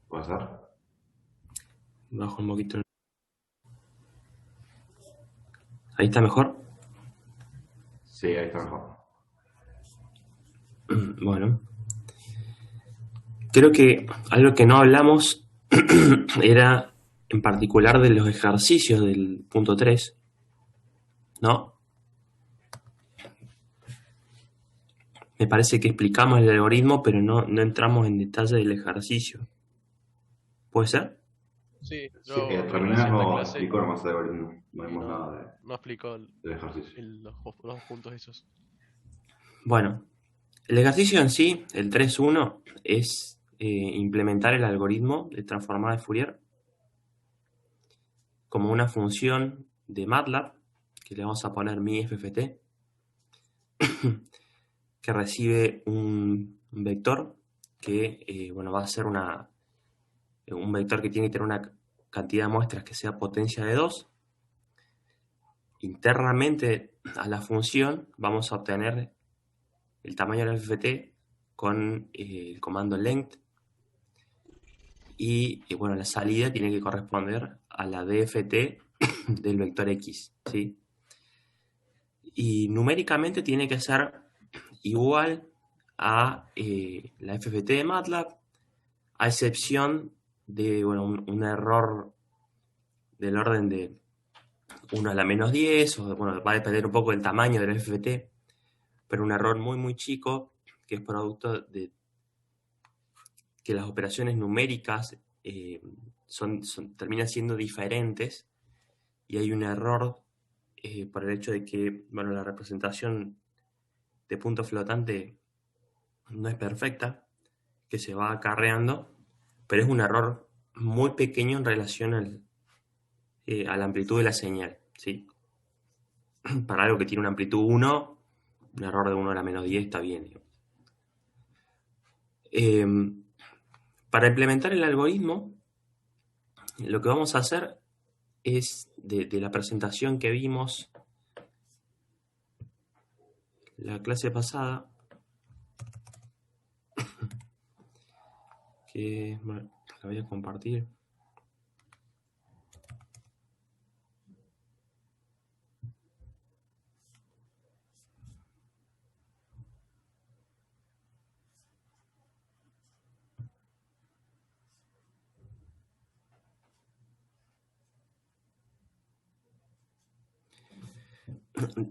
¿Puede ser? Bajo un poquito. Ahí está mejor. Sí, ahí está mejor. Bueno, creo que algo que no hablamos era en particular de los ejercicios del punto 3, ¿no? Me parece que explicamos el algoritmo, pero no entramos en detalle del ejercicio. ¿Puede ser? Sí, Sí, yo vi terminás recién la no clase explicó nomás el algoritmo. No y vimos nada no explicó del ejercicio. los puntos esos. Bueno, el ejercicio en sí, el 3.1, es implementar el algoritmo de transformada de Fourier como una función de MATLAB, que le vamos a poner mi FFT, que recibe un vector que bueno, va a ser un vector que tiene que tener una cantidad de muestras que sea potencia de 2. Internamente a la función vamos a obtener el tamaño del FFT con el comando length y bueno, la salida tiene que corresponder a la DFT del vector X, ¿sí? Y numéricamente tiene que ser igual a la FFT de MATLAB, a excepción de bueno, un error del orden de 1 a la menos 10, o bueno, va a depender un poco del tamaño del FFT, pero un error muy chico que es producto de que las operaciones numéricas terminan siendo diferentes y hay un error por el hecho de que bueno, la representación de punto flotante no es perfecta, que se va acarreando, pero es un error muy pequeño en relación a la amplitud de la señal, ¿sí? Para algo que tiene una amplitud 1, un error de 1 a la menos 10 está bien, digamos. Para implementar el algoritmo, lo que vamos a hacer es de la presentación que vimos la clase pasada, que bueno, la voy a compartir.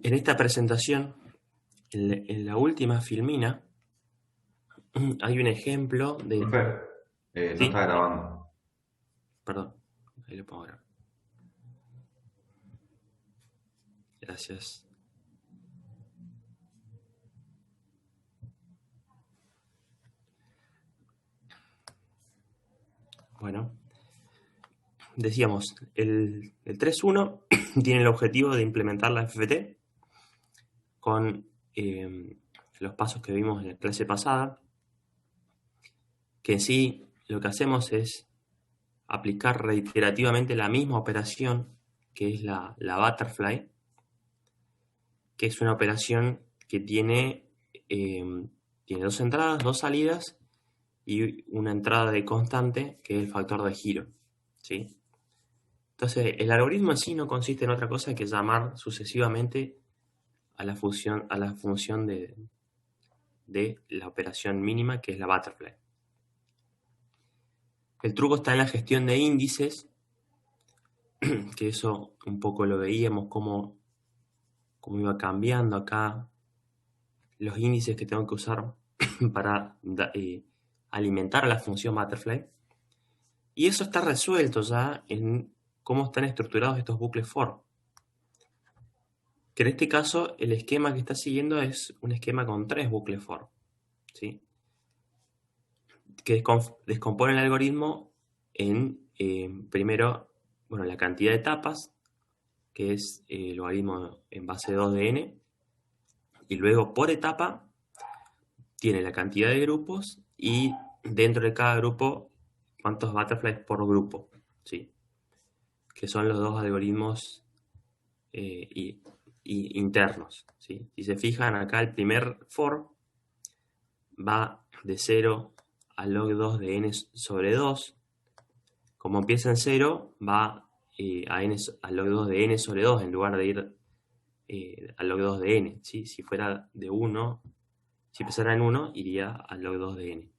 En esta presentación, en la última filmina, hay un ejemplo de... Profe, no ¿Sí? está grabando. Perdón, ahí lo pongo ahora. Gracias. Bueno, decíamos, el 3.1 tiene el objetivo de implementar la FFT con los pasos que vimos en la clase pasada, que en sí lo que hacemos es aplicar reiterativamente la misma operación, que es la butterfly, que es una operación que tiene dos entradas, dos salidas y una entrada de constante, que es el factor de giro, ¿sí? Entonces, el algoritmo en sí no consiste en otra cosa que llamar sucesivamente a la función de la operación mínima, que es la butterfly. El truco está en la gestión de índices, que eso un poco lo veíamos cómo iba cambiando acá los índices que tengo que usar para alimentar a la función butterfly. Y eso está resuelto ya en cómo están estructurados estos bucles for. Que en este caso el esquema que está siguiendo es un esquema con 3 bucles for, ¿sí? Que descompone el algoritmo en, primero, bueno, la cantidad de etapas, que es el logaritmo en base 2 de n, y luego por etapa tiene la cantidad de grupos y dentro de cada grupo cuántos butterflies por grupo, ¿sí? Que son los dos algoritmos internos, ¿sí? Si se fijan acá, el primer for va de 0 a log 2 de n sobre 2, como empieza en 0, va a log 2 de n sobre 2 en lugar de ir a log 2 de n. ¿Sí? Si fuera de 1, si empezara en 1, iría a log 2 de n.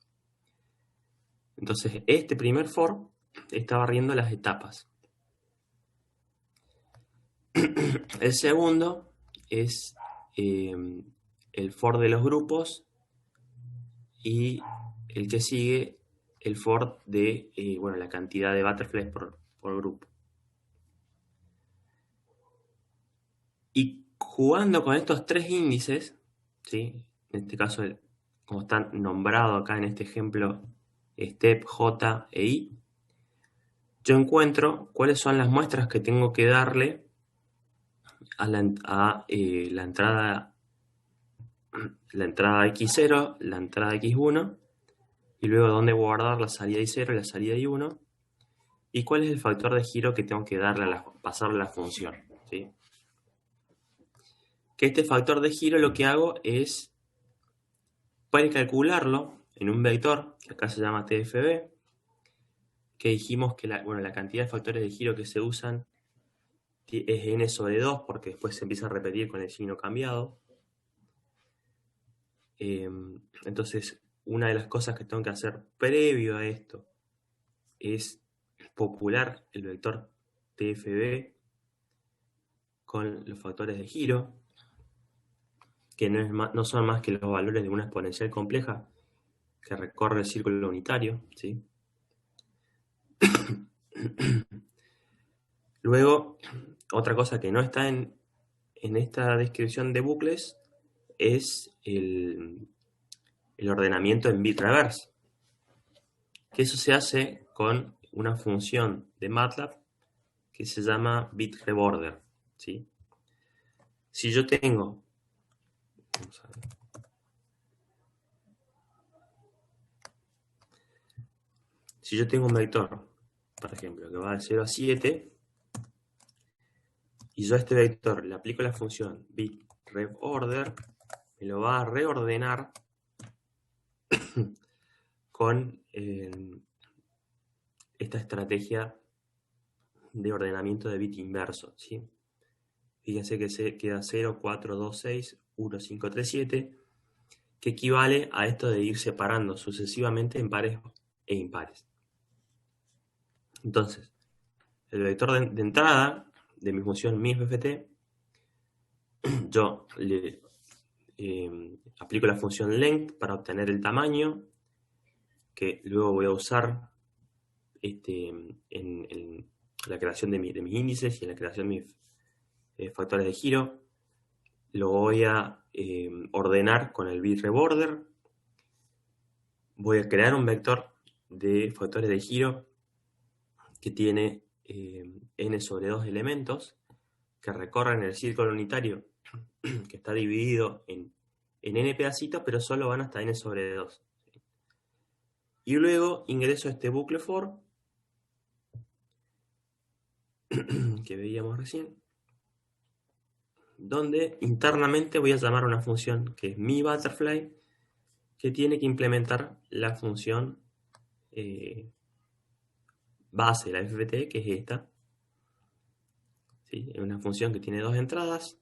Entonces, este primer for está barriendo las etapas. El segundo es el for de los grupos, y el que sigue, el for de la cantidad de butterflies por grupo. Y jugando con estos tres índices, ¿sí? En este caso, como están nombrados acá en este ejemplo, step, j e i, yo encuentro cuáles son las muestras que tengo que darle a la entrada x0, la entrada x1, y luego dónde guardar la salida y0 y la salida y1, y cuál es el factor de giro que tengo que darle pasarle a la función, ¿sí? Que este factor de giro lo que hago es precalcularlo en un vector, que acá se llama TFB, que dijimos que la cantidad de factores de giro que se usan es n sobre 2, porque después se empieza a repetir con el signo cambiado. Entonces, una de las cosas que tengo que hacer previo a esto es popular el vector TFB con los factores de giro, que no son más que los valores de una exponencial compleja que recorre el círculo unitario, ¿sí? Luego, otra cosa que no está en esta descripción de bucles es el ordenamiento en bit reverse, que eso se hace con una función de MATLAB que se llama bit reborder, ¿sí? Si yo tengo, vamos a ver, si yo tengo un vector, por ejemplo, que va de 0 a 7, y yo a este vector le aplico la función bit reborder, me lo va a reordenar con esta estrategia de ordenamiento de bit inverso, ¿sí? Fíjense que se queda 0, 4, 2, 6, 1, 5, 3, 7, que equivale a esto de ir separando sucesivamente en pares e impares. Entonces, el vector de entrada de mi función MIFFT, yo le aplico la función length para obtener el tamaño, que luego voy a usar en la creación de mis índices y en la creación de mis factores de giro. Lo voy a ordenar con el bit reborder. Voy a crear un vector de factores de giro que tiene n sobre 2 elementos que recorren el círculo unitario, que está dividido en n pedacitos, pero solo van hasta n sobre 2. Y luego ingreso a este bucle for que veíamos recién, donde internamente voy a llamar a una función que es mi butterfly, que tiene que implementar la función base de la FFT, que es esta. ¿Sí? Es una función que tiene dos entradas.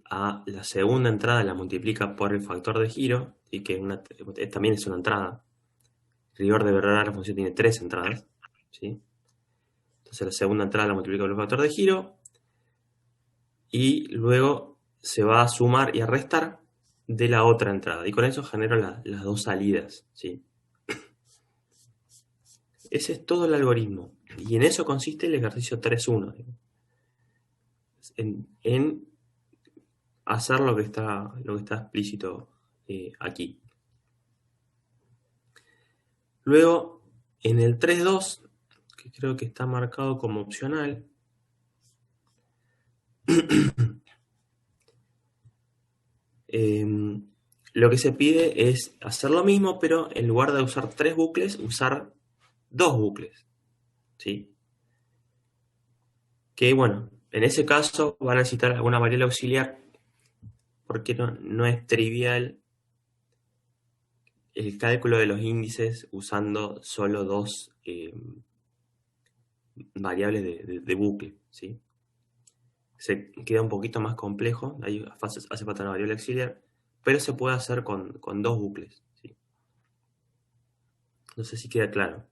A la segunda entrada la multiplica por el factor de giro, y que también es una entrada. En rigor de verdad la función tiene tres entradas, ¿sí? Entonces la segunda entrada la multiplica por el factor de giro, y luego se va a sumar y a restar de la otra entrada, y con eso genero las dos salidas, ¿sí? Ese es todo el algoritmo, y en eso consiste el ejercicio 3.1, en hacer lo que está explícito aquí. Luego, en el 3.2, que creo que está marcado como opcional, lo que se pide es hacer lo mismo, pero en lugar de usar 3 bucles, usar 2 bucles, ¿sí? Que bueno, en ese caso van a necesitar alguna variable auxiliar, porque no es trivial el cálculo de los índices usando solo dos variables de bucle, ¿sí? Se queda un poquito más complejo, ahí hace falta una variable auxiliar, pero se puede hacer con 2 bucles, ¿sí? No sé si queda claro.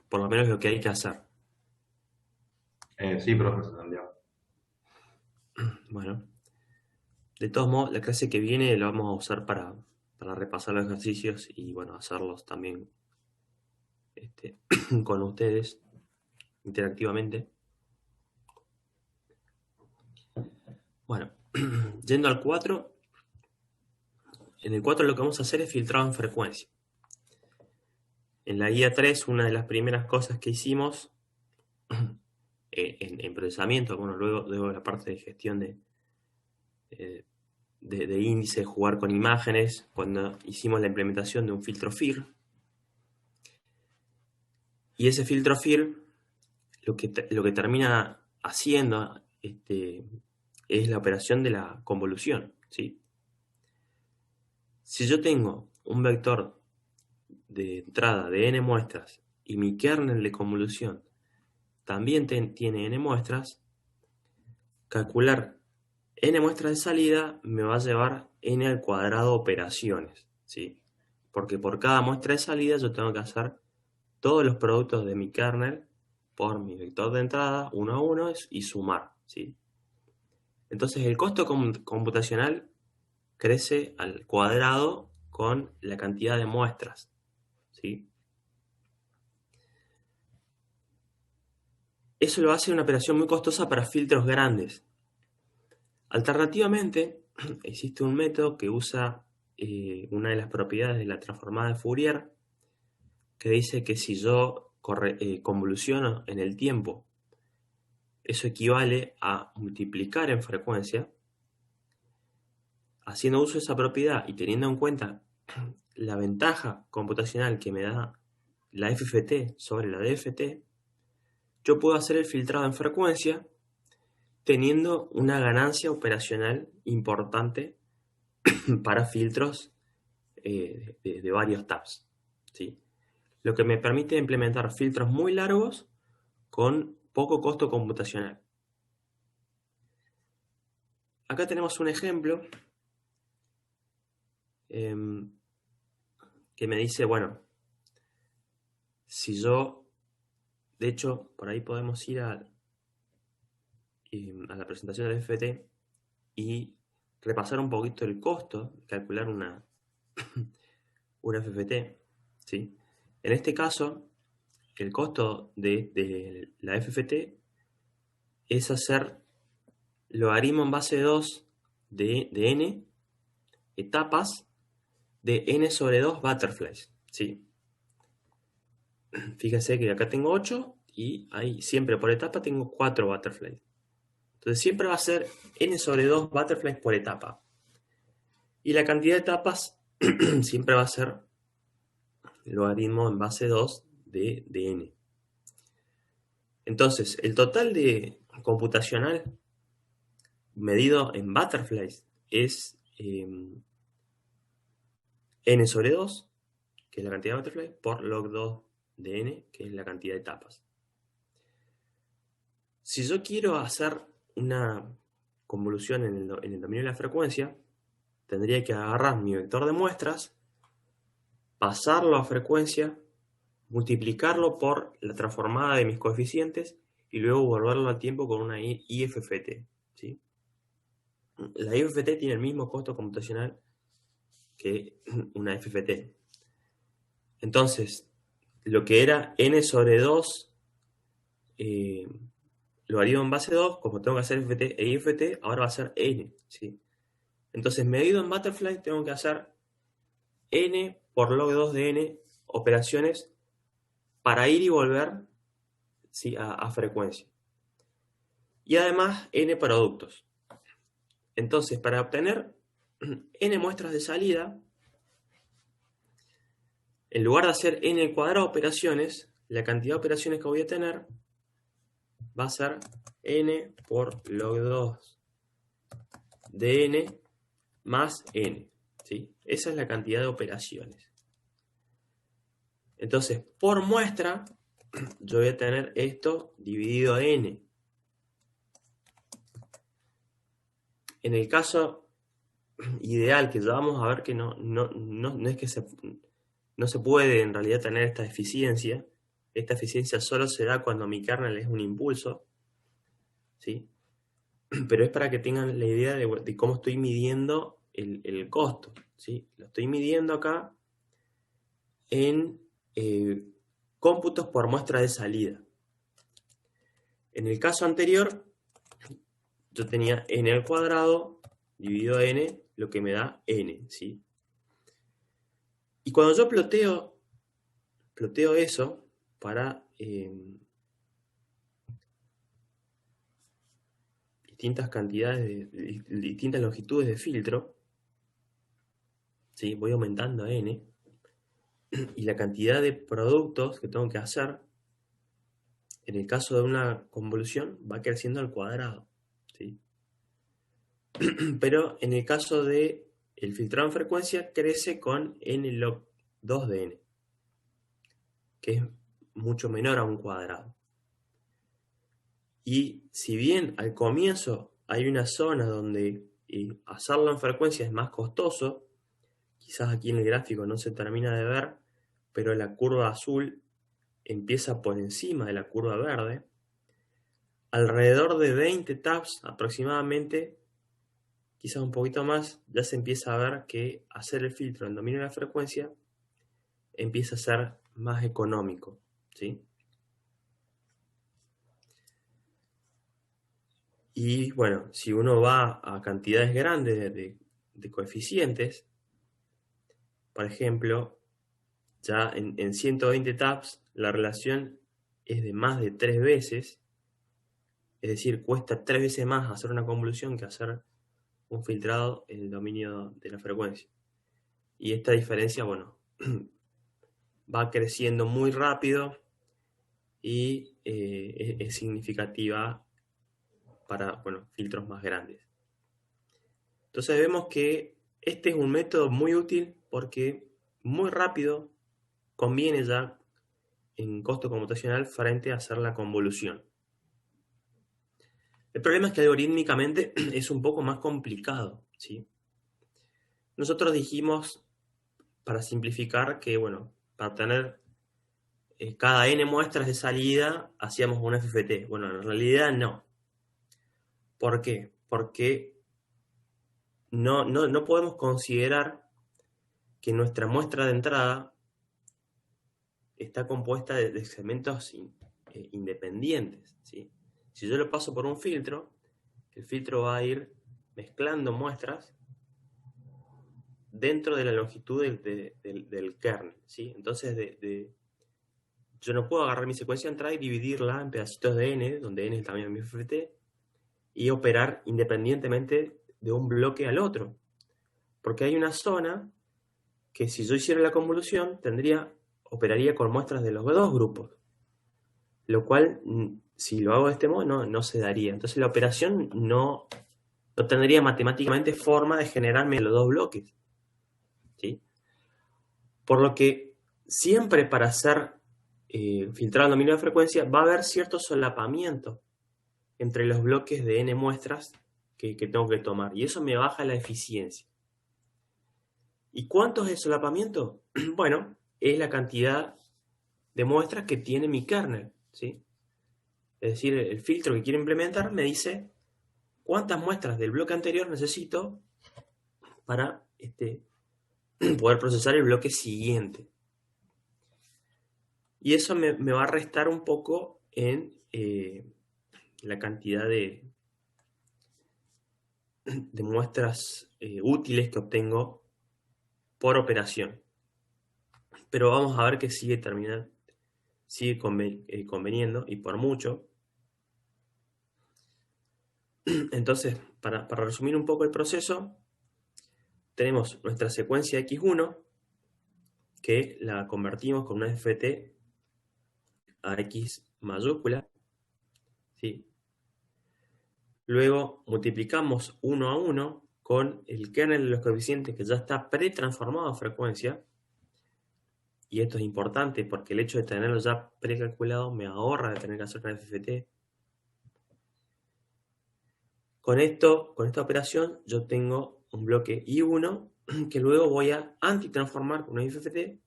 Por lo menos lo que hay que hacer. Sí, profe, se entendió. Bueno, de todos modos, la clase que viene la vamos a usar para repasar los ejercicios y bueno, hacerlos también con ustedes interactivamente. Bueno, yendo al 4, en el 4 lo que vamos a hacer es filtrado en frecuencia. En la guía 3, una de las primeras cosas que hicimos en procesamiento, bueno, luego de la parte de gestión de índices, jugar con imágenes, cuando hicimos la implementación de un filtro FIR. Y ese filtro FIR lo que termina haciendo es la operación de la convolución, ¿sí? Si yo tengo un vector de entrada de n muestras y mi kernel de convolución también tiene n muestras, calcular n muestras de salida me va a llevar n al cuadrado operaciones, ¿sí? Porque por cada muestra de salida yo tengo que hacer todos los productos de mi kernel por mi vector de entrada, 1 a 1, y sumar, ¿sí? Entonces el costo computacional crece al cuadrado con la cantidad de muestras, ¿sí? Eso lo hace una operación muy costosa para filtros grandes. Alternativamente, existe un método que usa una de las propiedades de la transformada de Fourier, que dice que si yo convoluciono en el tiempo, eso equivale a multiplicar en frecuencia. Haciendo uso de esa propiedad y teniendo en cuenta la ventaja computacional que me da la FFT sobre la DFT, yo puedo hacer el filtrado en frecuencia teniendo una ganancia operacional importante para filtros de varios tabs, ¿sí? Lo que me permite implementar filtros muy largos con poco costo computacional. Acá tenemos un ejemplo que me dice, bueno, si yo, de hecho, por ahí podemos ir a la presentación del FFT y repasar un poquito el costo de calcular una FFT, ¿sí? En este caso, el costo de la FFT es hacer logaritmo en base 2 de n etapas de n sobre 2 butterflies, ¿sí? Fíjense que acá tengo 8 y ahí siempre por etapa tengo 4 butterflies. Entonces siempre va a ser n sobre 2 butterflies por etapa. Y la cantidad de etapas siempre va a ser logaritmo en base 2 de n. Entonces, el total de computacional medido en butterflies es n sobre 2, que es la cantidad de butterflies, por log 2 de n, que es la cantidad de etapas. Si yo quiero hacer una convolución en el dominio de la frecuencia, tendría que agarrar mi vector de muestras, pasarlo a frecuencia, multiplicarlo por la transformada de mis coeficientes y luego volverlo al tiempo con una IFFT, ¿sí? La IFFT tiene el mismo costo computacional que una FFT. Entonces, lo que era n sobre 2 logaritmo en base 2, como tengo que hacer FFT e IFT, ahora va a ser n, ¿sí? Entonces, medido en butterfly, tengo que hacer n por log 2 de n operaciones para ir y volver, ¿sí? a frecuencia. Y además, n productos. Entonces, para obtener n muestras de salida, en lugar de hacer n cuadrado operaciones, la cantidad de operaciones que voy a tener va a ser n por log 2 de n más n, ¿sí? Esa es la cantidad de operaciones. Entonces, por muestra, yo voy a tener esto dividido n. En el caso ideal, que ya vamos a ver que no es que no se puede en realidad tener esta eficiencia. Esta eficiencia solo se da cuando mi kernel es un impulso, ¿sí? Pero es para que tengan la idea de cómo estoy midiendo el costo, ¿sí? Lo estoy midiendo acá en cómputos por muestra de salida. En el caso anterior, yo tenía n al cuadrado dividido n, lo que me da n, ¿sí? Y cuando yo ploteo eso para distintas cantidades, distintas longitudes de filtro, ¿sí? Voy aumentando a n, y la cantidad de productos que tengo que hacer, en el caso de una convolución, va creciendo al cuadrado, ¿sí? Pero en el caso de el filtrado en frecuencia, crece con n log 2 de n, que es mucho menor a un cuadrado. Y si bien al comienzo hay una zona donde hacerlo en frecuencia es más costoso, quizás aquí en el gráfico no se termina de ver, pero la curva azul empieza por encima de la curva verde, alrededor de 20 taps aproximadamente, quizás un poquito más, ya se empieza a ver que hacer el filtro en dominio de la frecuencia empieza a ser más económico, ¿sí? Y bueno, si uno va a cantidades grandes de coeficientes, por ejemplo, ya en 120 taps la relación es de más de 3 veces, es decir, cuesta 3 veces más hacer una convolución que hacer un filtrado en el dominio de la frecuencia. Y esta diferencia, bueno, va creciendo muy rápido y es significativa para, bueno, filtros más grandes. Entonces vemos que este es un método muy útil porque muy rápido conviene ya en costo computacional frente a hacer la convolución. El problema es que algorítmicamente es un poco más complicado, ¿sí? Nosotros dijimos, para simplificar, que bueno, para tener cada n muestras de salida hacíamos un FFT. Bueno, en realidad no. ¿Por qué? Porque no podemos considerar que nuestra muestra de entrada está compuesta de segmentos independientes, ¿sí? Si yo lo paso por un filtro, el filtro va a ir mezclando muestras dentro de la longitud del kernel, ¿sí? Entonces, yo no puedo agarrar mi secuencia de entrada y dividirla en pedacitos de n, donde n es el tamaño de mi FFT, y operar independientemente de un bloque al otro. Porque hay una zona que si yo hiciera la convolución, operaría con muestras de los dos grupos. Lo cual, si lo hago de este modo, no se daría. Entonces la operación no tendría matemáticamente forma de generarme los dos bloques, ¿sí? Por lo que siempre para hacer filtrado en dominio de frecuencia va a haber cierto solapamiento entre los bloques de n muestras que tengo que tomar. Y eso me baja la eficiencia. ¿Y cuánto es el solapamiento? Bueno, es la cantidad de muestras que tiene mi kernel, ¿sí? Es decir, el filtro que quiero implementar me dice cuántas muestras del bloque anterior necesito para poder procesar el bloque siguiente. Y eso me va a restar un poco en la cantidad de muestras útiles que obtengo por operación. Pero vamos a ver que sigue conveniendo y por mucho. Entonces, para resumir un poco el proceso, tenemos nuestra secuencia x1 que la convertimos con una FT a x mayúscula, ¿sí? Luego multiplicamos 1 a 1 con el kernel de los coeficientes que ya está pretransformado a frecuencia y esto es importante porque el hecho de tenerlo ya precalculado me ahorra de tener que hacer una FFT. Con esta operación yo tengo un bloque I1 que luego voy a antitransformar con una FFT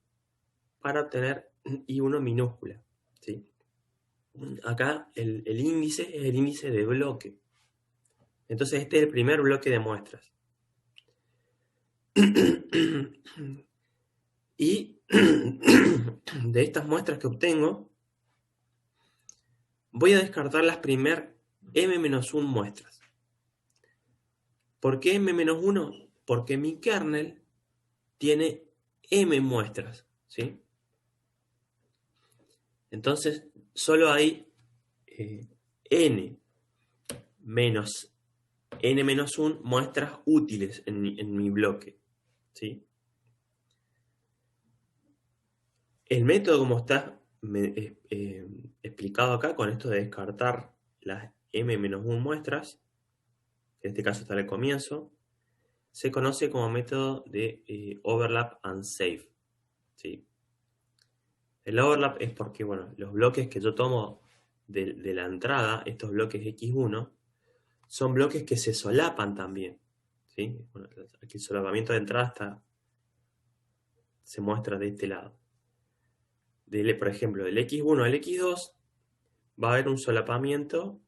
para obtener I1 minúscula, ¿sí? Acá el índice es el índice de bloque. Entonces este es el primer bloque de muestras. Y de estas muestras que obtengo, voy a descartar las primeras m-1 muestras. ¿Por qué m-1? Porque mi kernel tiene m muestras, ¿sí? Entonces, solo hay n menos n-1 muestras útiles en mi bloque, ¿sí? El método como está explicado acá, con esto de descartar las m-1 muestras, en este caso está al comienzo, se conoce como método de overlap and save, ¿sí? El overlap es porque, bueno, los bloques que yo tomo de la entrada, estos bloques X1, son bloques que se solapan también, ¿sí? Bueno, aquí el solapamiento de entrada se muestra de este lado. Por ejemplo, del X1 al X2 va a haber un solapamiento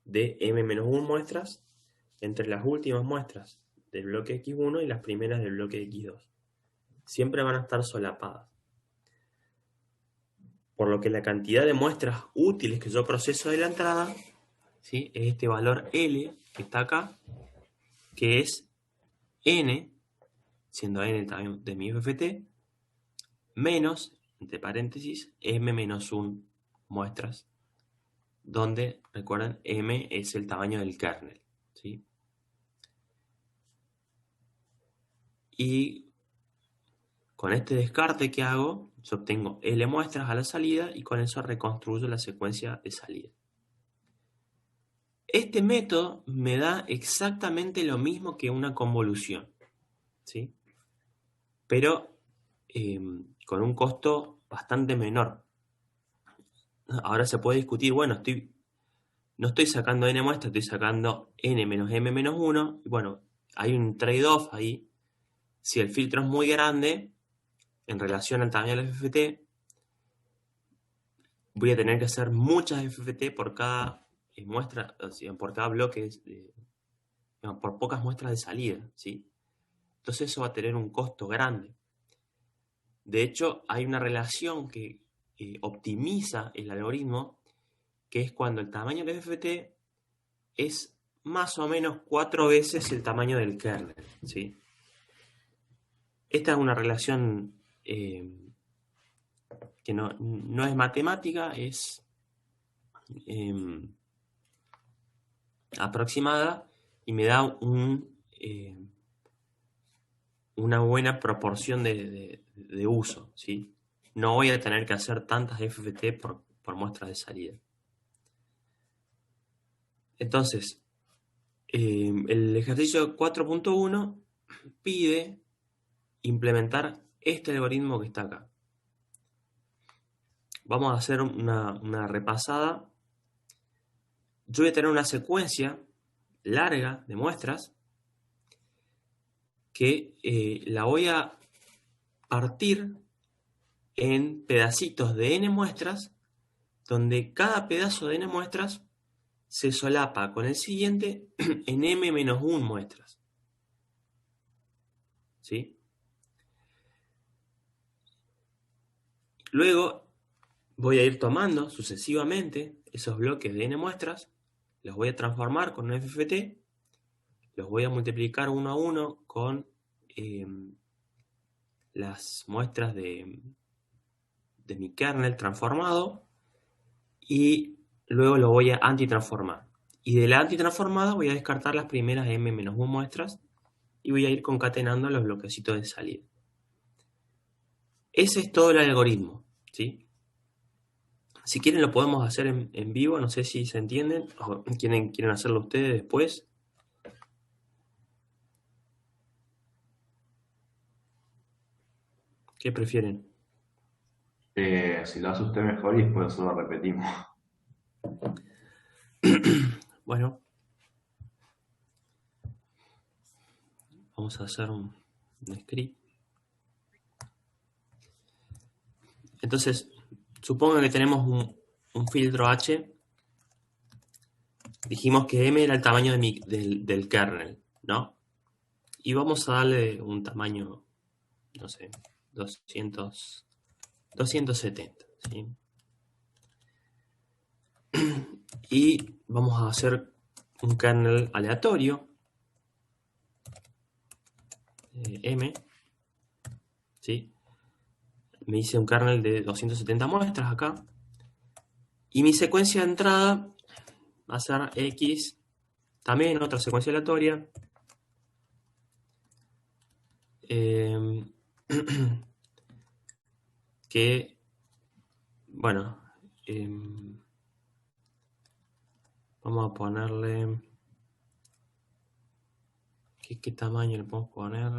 de m-1 muestras entre las últimas muestras del bloque X1 y las primeras del bloque X2. Siempre van a estar solapadas. Por lo que la cantidad de muestras útiles que yo proceso de la entrada, ¿sí?, es este valor L que está acá, que es N, siendo N el tamaño de mi FFT, menos, entre paréntesis, M-1 muestras, donde, recuerden, M es el tamaño del kernel, ¿sí? Y con este descarte que hago, yo obtengo L muestras a la salida y con eso reconstruyo la secuencia de salida. Este método me da exactamente lo mismo que una convolución, ¿sí? Pero con un costo bastante menor. Ahora se puede discutir, bueno, no estoy sacando n muestras, estoy sacando n menos m-1. Y bueno, hay un trade-off ahí. Si el filtro es muy grande en relación al tamaño del FFT, voy a tener que hacer muchas FFT por cada muestra, o sea, por cada bloque, por pocas muestras de salida, ¿sí? Entonces eso va a tener un costo grande. De hecho, hay una relación que optimiza el algoritmo, que es cuando el tamaño del FFT es más o menos 4 veces el tamaño del kernel, ¿sí? Esta es una relación que no es matemática, es aproximada y me da una buena proporción de uso, ¿sí? No voy a tener que hacer tantas FFT por muestras de salida. Entonces, el ejercicio 4.1 pide implementar este algoritmo que está acá. Vamos a hacer una repasada. Yo voy a tener una secuencia larga de muestras que la voy a partir en pedacitos de n muestras, donde cada pedazo de n muestras se solapa con el siguiente en m-1 muestras, ¿sí? Luego voy a ir tomando sucesivamente esos bloques de n muestras, los voy a transformar con un FFT, los voy a multiplicar uno a uno con las muestras de mi kernel transformado y luego lo voy a antitransformar. Y de la antitransformada voy a descartar las primeras m-1 muestras y voy a ir concatenando los bloquecitos de salida. Ese es todo el algoritmo, ¿sí? Si quieren lo podemos hacer en vivo, no sé si se entienden o quieren hacerlo ustedes después. ¿Qué prefieren? Si lo hace usted mejor y después nosotros lo repetimos. Bueno, vamos a hacer un script. Entonces, supongo que tenemos un filtro H. Dijimos que M era el tamaño del kernel, ¿no? Y vamos a darle un tamaño, no sé, 270, ¿sí? Y vamos a hacer un kernel aleatorio, M, ¿sí? Me hice un kernel de 270 muestras acá. Y mi secuencia de entrada va a ser X, también otra secuencia aleatoria. Que, bueno, vamos a ponerle... ¿Qué tamaño le podemos poner?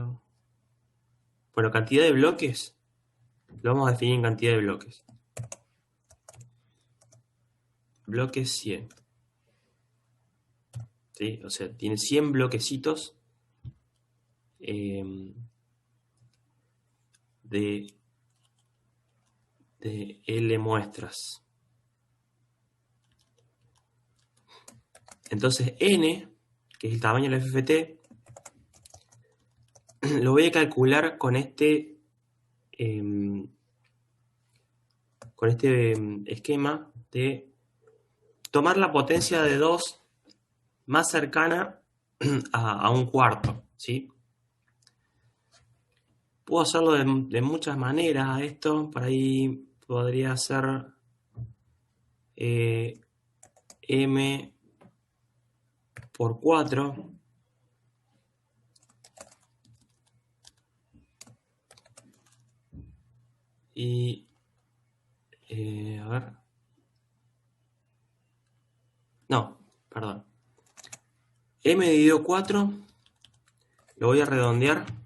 Bueno, cantidad de bloques. Lo vamos a definir en cantidad de bloques. Bloques 100. ¿Sí? O sea, tiene 100 bloquecitos de L muestras. Entonces, N, que es el tamaño del FFT, lo voy a calcular con este esquema de tomar la potencia de 2 más cercana a un cuarto, ¿sí? Puedo hacerlo de muchas maneras esto. Por ahí podría ser M por 4. Y, a ver. No, perdón. M dividido 4. Lo voy a redondear.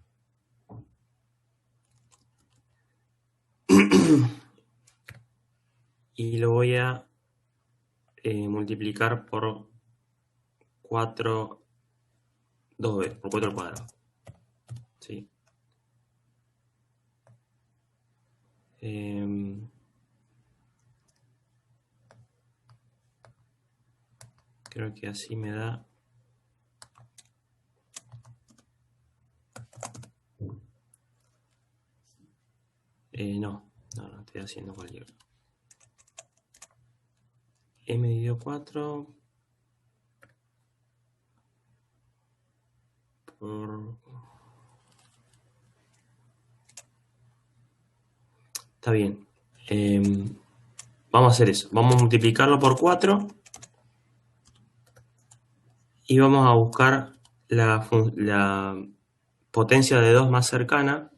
Y lo voy a multiplicar por 4 dos veces, por 4 al cuadrado. ¿Sí? Creo que así me da... no, estoy haciendo cualquier... M dividido 4 por... Está bien. Vamos a hacer eso. Vamos a multiplicarlo por 4 y vamos a buscar la potencia de 2 más cercana,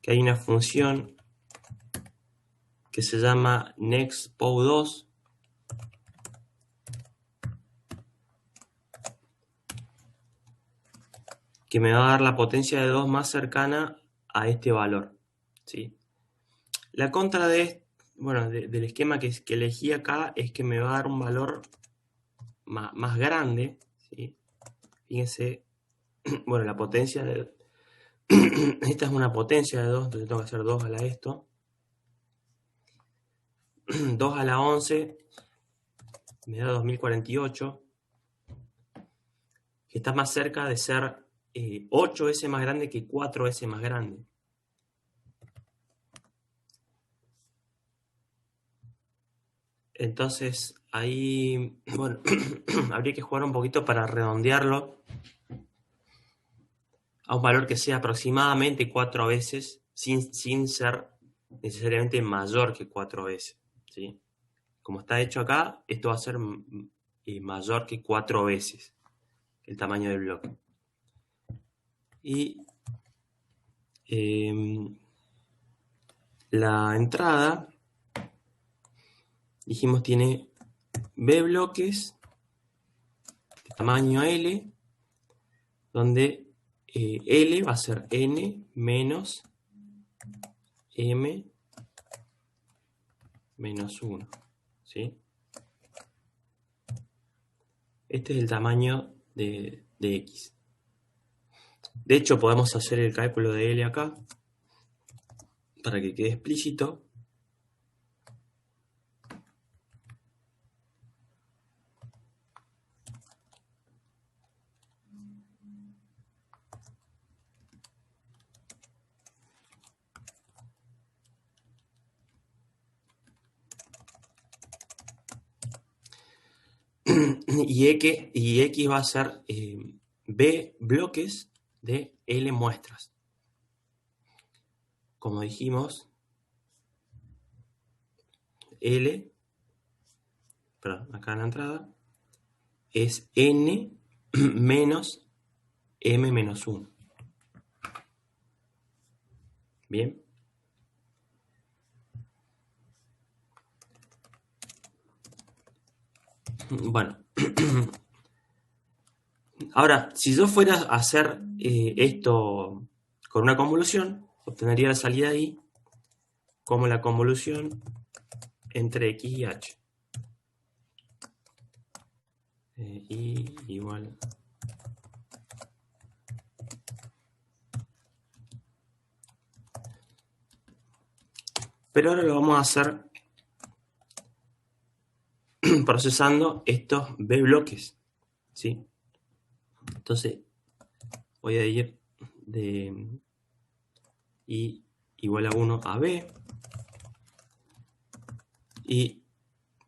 que hay una función que se llama nextPow2, que me va a dar la potencia de 2 más cercana a este valor, ¿sí? La contra del esquema que elegí acá es que me va a dar un valor más grande, ¿sí? Fíjense, bueno, la potencia de... Esta es una potencia de 2, entonces tengo que hacer 2 a la esto. 2 a la 11 me da 2048, que está más cerca de ser 8 veces más grande que 4 veces más grande. Entonces, ahí, bueno, habría que jugar un poquito para redondearlo a un valor que sea aproximadamente 4 veces, sin ser necesariamente mayor que 4 veces, ¿sí? Como está hecho acá, esto va a ser mayor que 4 veces el tamaño del bloque. Y la entrada, dijimos, tiene B bloques de tamaño L, donde L va a ser N menos M menos 1. ¿Sí? Este es el tamaño de X. De hecho, podemos hacer el cálculo de L acá, para que quede explícito. Y X va a ser B bloques de L muestras. Como dijimos, L, perdón, acá en la entrada, es N menos M menos 1. Bien. Bueno. Ahora, si yo fuera a hacer esto con una convolución, obtendría la salida ahí como la convolución entre X y H. Y igual. Pero ahora lo vamos a hacer procesando estos B bloques, ¿sí? Entonces, voy a ir de I igual a 1 a B. Y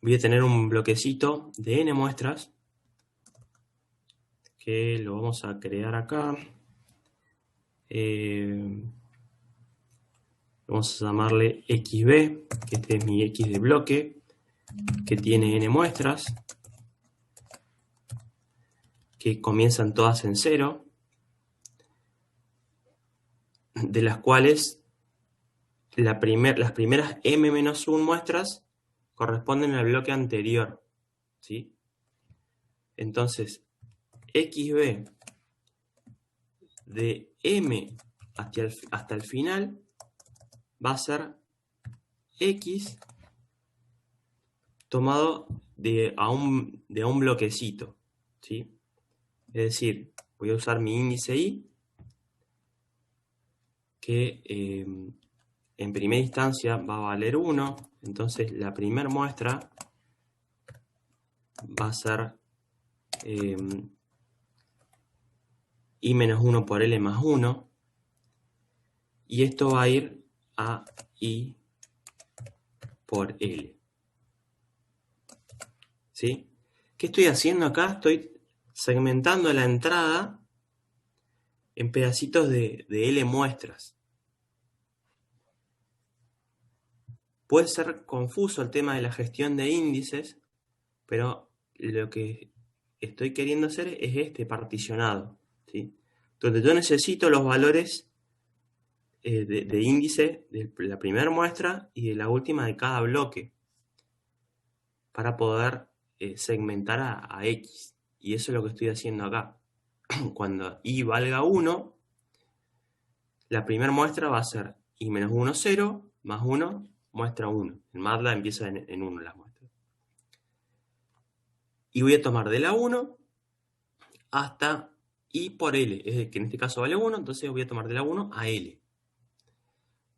voy a tener un bloquecito de N muestras, que lo vamos a crear acá. Vamos a llamarle XB, que este es mi X de bloque, que tiene N muestras, que comienzan todas en 0, de las cuales las primeras M-1 muestras corresponden al bloque anterior, ¿sí? Entonces, XB de M hasta el final va a ser X tomado de a un bloquecito, ¿sí? Es decir, voy a usar mi índice I, que en primera instancia va a valer 1, entonces la primera muestra va a ser I menos 1 por L más 1, y esto va a ir a I por L. ¿Sí? ¿Qué estoy haciendo acá? Estoy segmentando la entrada en pedacitos de L muestras. Puede ser confuso el tema de la gestión de índices, pero lo que estoy queriendo hacer es este particionado, ¿sí? Donde yo necesito los valores de índice de la primera muestra y de la última de cada bloque para poder segmentar a X. Y eso es lo que estoy haciendo acá. Cuando I valga 1, la primera muestra va a ser I menos 1, 0, más 1, muestra 1. En MATLAB empieza en 1 las muestras. Y voy a tomar de la 1 hasta I por L, es decir, que en este caso vale 1, entonces voy a tomar de la 1 a L.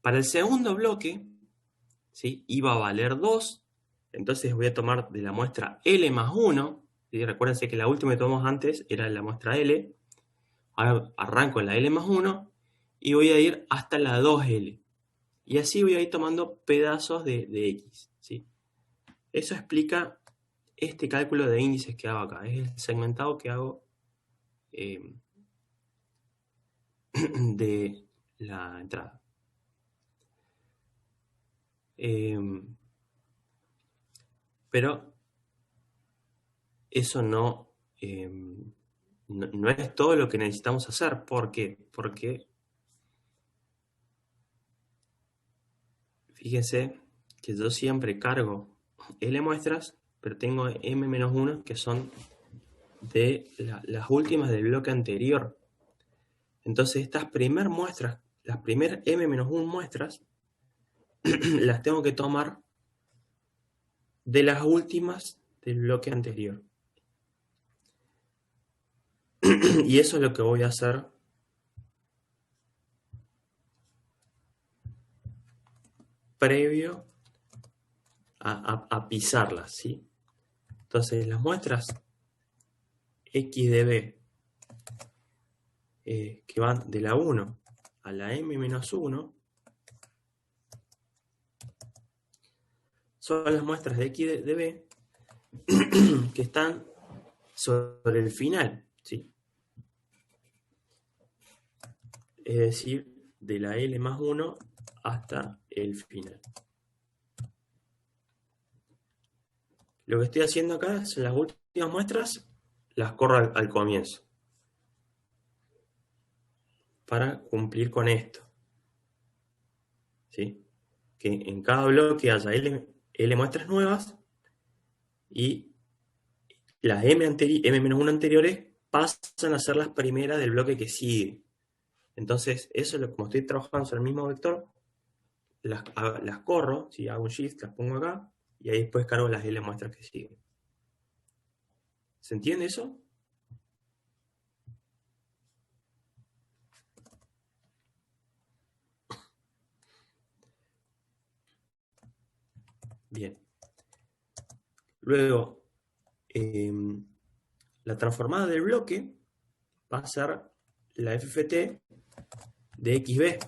Para el segundo bloque, ¿sí? I va a valer 2, entonces voy a tomar de la muestra L más 1, ¿sí? Recuérdense que la última que tomamos antes era la muestra L, ahora arranco en la L más 1 y voy a ir hasta la 2L. Y así voy a ir tomando pedazos de X, ¿sí? Eso explica este cálculo de índices que hago acá, es el segmentado que hago de la entrada. Pero eso no es todo lo que necesitamos hacer. ¿Por qué? Porque fíjense que yo siempre cargo L muestras, pero tengo M-1 que son de las últimas del bloque anterior. Entonces estas primeras muestras, las primeras M-1 muestras, las tengo que tomar de las últimas del bloque anterior. Y eso es lo que voy a hacer previo a pisarlas, ¿sí? Entonces, las muestras X de B que van de la 1 a la M-1 son las muestras de X de B que están sobre el final, ¿sí? Es decir, de la L más 1 hasta el final. Lo que estoy haciendo acá son las últimas muestras, las corro al comienzo para cumplir con esto, ¿sí? Que en cada bloque haya L muestras nuevas y las M-1 anteriores pasan a ser las primeras del bloque que sigue. Entonces, eso es como estoy trabajando sobre el mismo vector, las corro, si hago un shift, las pongo acá, y ahí después cargo las L muestras que siguen. ¿Se entiende eso? Bien. Luego, la transformada del bloque va a ser la FFT de XB.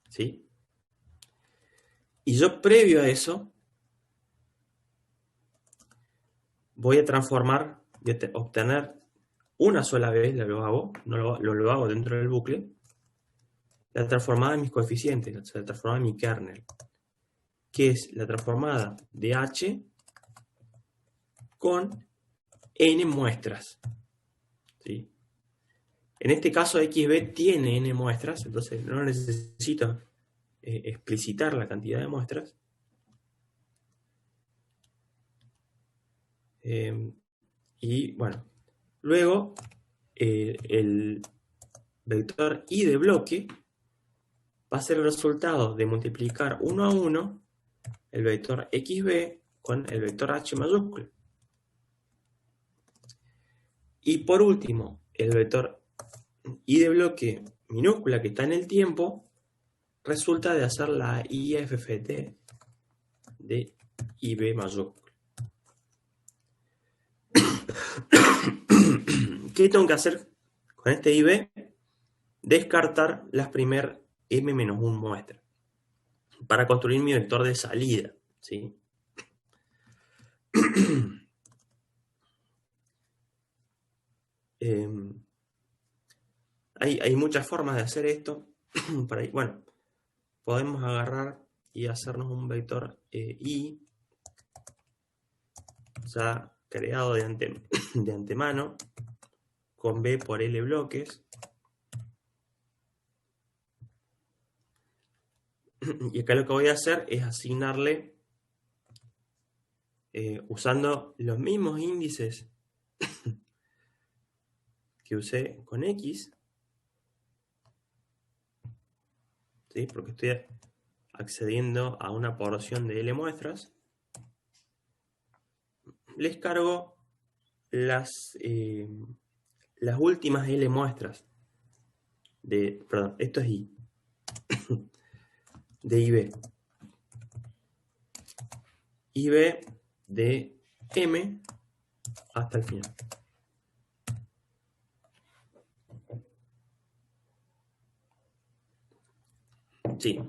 ¿Sí? Y yo previo a eso voy a transformar, voy a obtener una sola vez, lo hago, no lo hago dentro del bucle, la transformada de mis coeficientes, o sea, la transformada de mi kernel, que es la transformada de H con n muestras. ¿Sí? En este caso XB tiene n muestras, entonces no necesito explicitar la cantidad de muestras. Y bueno, luego el vector I de bloque va a ser el resultado de multiplicar 1 a 1 el vector XB con el vector H mayúsculo. Y por último, el vector I de bloque minúscula que está en el tiempo resulta de hacer la IFFT de IB mayúscula. ¿Qué tengo que hacer con este IB? Descartar las primeras M-1 muestras para construir mi vector de salida, ¿sí? Hay muchas formas de hacer esto. Bueno, podemos agarrar y hacernos un vector I ya creado de antemano con B por L bloques. Y acá lo que voy a hacer es asignarle, usando los mismos índices que usé con X, ¿sí? Porque estoy accediendo a una porción de L muestras, les cargo las últimas L muestras perdón, esto es I, de IB. IB de M hasta el final. Sí.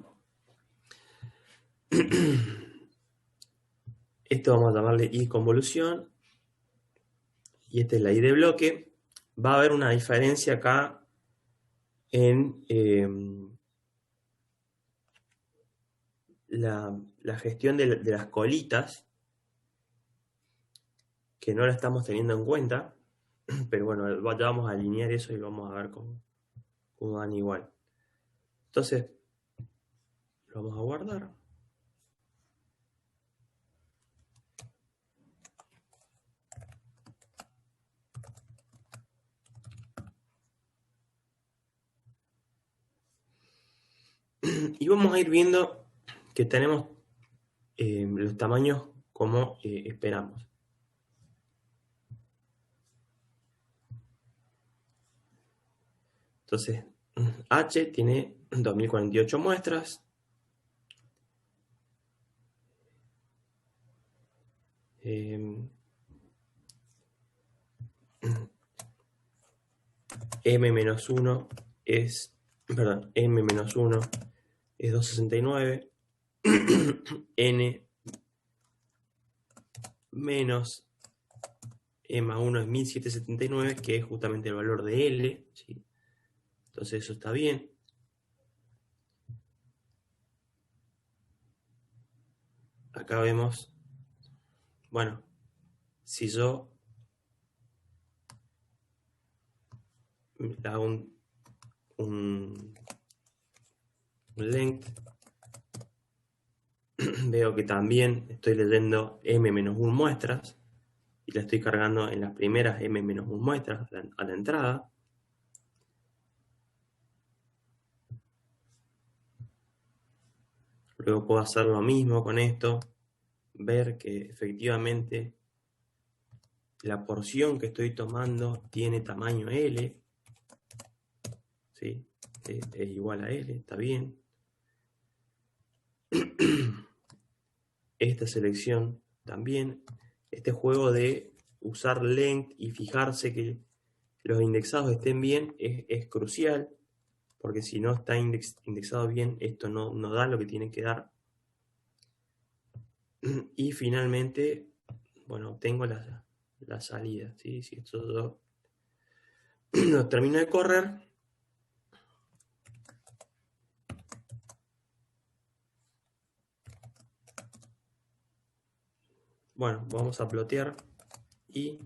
Esto vamos a llamarle I convolución. Y esta es la I de bloque. Va a haber una diferencia acá en la gestión de las colitas, que no la estamos teniendo en cuenta. Pero bueno, ya vamos a alinear eso y vamos a ver cómo van igual. Entonces, lo vamos a guardar. Y vamos a ir viendo que tenemos los tamaños como esperamos. Entonces, H tiene 2048 muestras. M-1 es, perdón, M-1 es 269. N menos M1 es 1779, que es justamente el valor de L, ¿sí? Entonces eso está bien. Acá vemos, bueno, si yo hago un length, veo que también estoy leyendo M-1 muestras y la estoy cargando en las primeras M-1 muestras a la entrada. Luego puedo hacer lo mismo con esto, ver que efectivamente la porción que estoy tomando tiene tamaño L, ¿sí? Es igual a L, está bien. Esta selección también. Este juego de usar length y fijarse que los indexados estén bien es crucial, porque si no está indexado bien, esto no da lo que tiene que dar. Y finalmente, bueno, tengo la salida, ¿sí? Si esto yo lo termino de correr, bueno, vamos a plotear y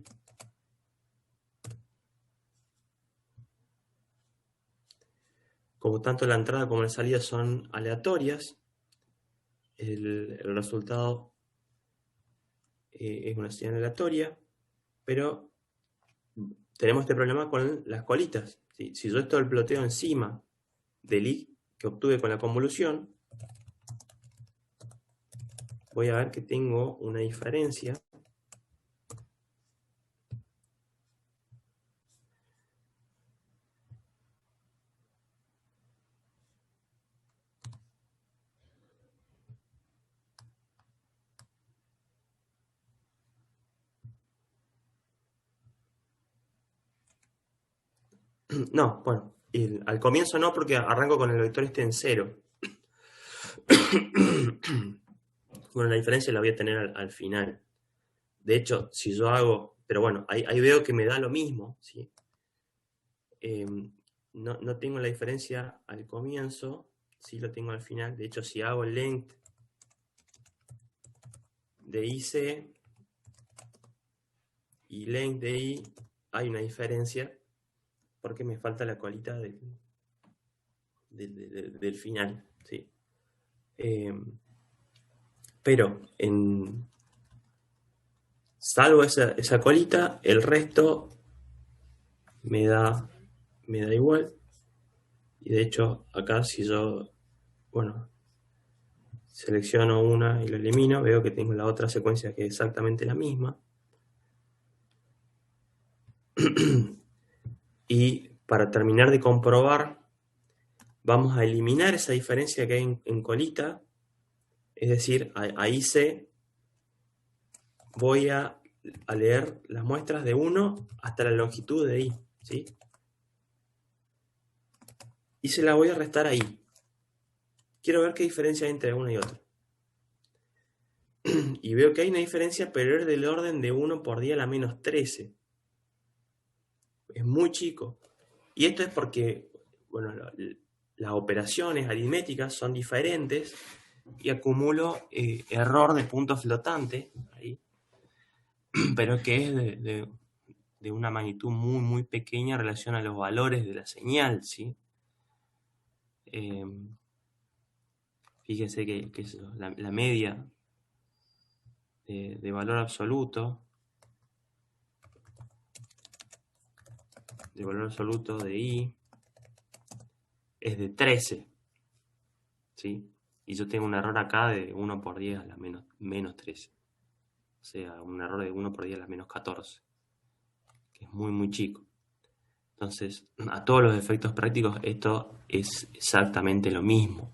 como tanto la entrada como la salida son aleatorias, el resultado es una señal aleatoria, pero tenemos este problema con las colitas, ¿sí? Si yo esto lo ploteo encima del i que obtuve con la convolución, voy a ver que tengo una diferencia no, bueno, al comienzo no, porque arranco con el vector este en 0. Bueno, la diferencia la voy a tener al final. De hecho, si yo hago, pero bueno, ahí veo que me da lo mismo, ¿sí? No tengo la diferencia al comienzo, sí lo tengo al final. De hecho, si hago length de IC y length de I, hay una diferencia porque me falta la colita del final, ¿sí? Pero salvo esa colita, el resto me da igual. Y de hecho, acá si yo, bueno, selecciono una y lo elimino, veo que tengo la otra secuencia que es exactamente la misma. Y para terminar de comprobar, vamos a eliminar esa diferencia que hay en colita. Es decir, ahí voy a leer las muestras de 1 hasta la longitud de I, ¿sí? Y se la voy a restar ahí. Quiero ver qué diferencia hay entre una y otra. Y veo que hay una diferencia, pero es del orden de 1 por 10 a la menos 13. Es muy chico. Y esto es porque, bueno, las operaciones aritméticas son diferentes y acumulo error de punto flotante ahí, pero que es de una magnitud muy, muy pequeña en relación a los valores de la señal, ¿sí? Fíjense que la media de valor absoluto, de I, es de 13, ¿sí? y yo tengo un error acá de 1 por 10 a la menos 13. O sea, un error de 1 por 10 a la menos 14, que es muy, muy chico. Entonces, a todos los efectos prácticos, esto es exactamente lo mismo.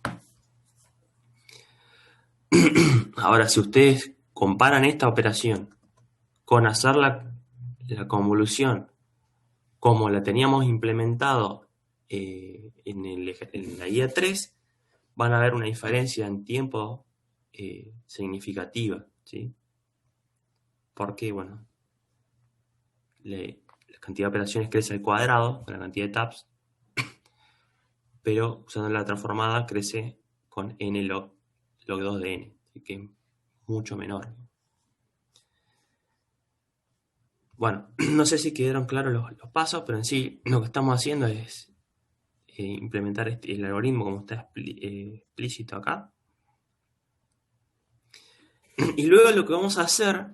Ahora, si ustedes comparan esta operación con hacer la convolución como la teníamos implementado en la guía 3, van a ver una diferencia en tiempo significativa, ¿sí? Porque, bueno, la cantidad de operaciones crece al cuadrado con la cantidad de taps, pero usando la transformada crece con n log 2 de n, así que es mucho menor. Bueno, no sé si quedaron claros los pasos, pero en sí lo que estamos haciendo es implementar el algoritmo como está explícito acá. Y luego lo que vamos a hacer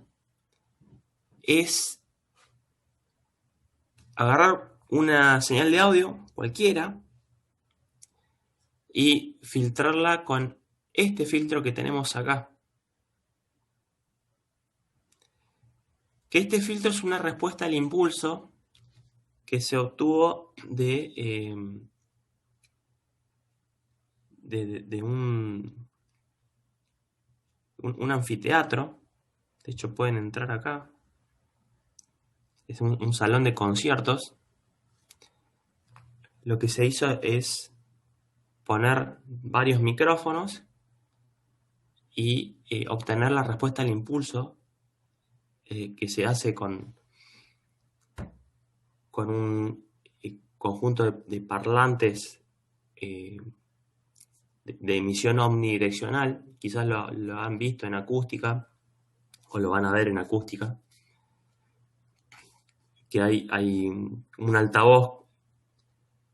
es agarrar una señal de audio cualquiera y filtrarla con este filtro que tenemos acá. Que este filtro es una respuesta al impulso que se obtuvo de un anfiteatro. De hecho, pueden entrar acá. Es un salón de conciertos. Lo que se hizo es poner varios micrófonos y obtener la respuesta al impulso que se hace con un conjunto de parlantes de emisión omnidireccional. Quizás lo han visto en acústica o lo van a ver en acústica, que hay un altavoz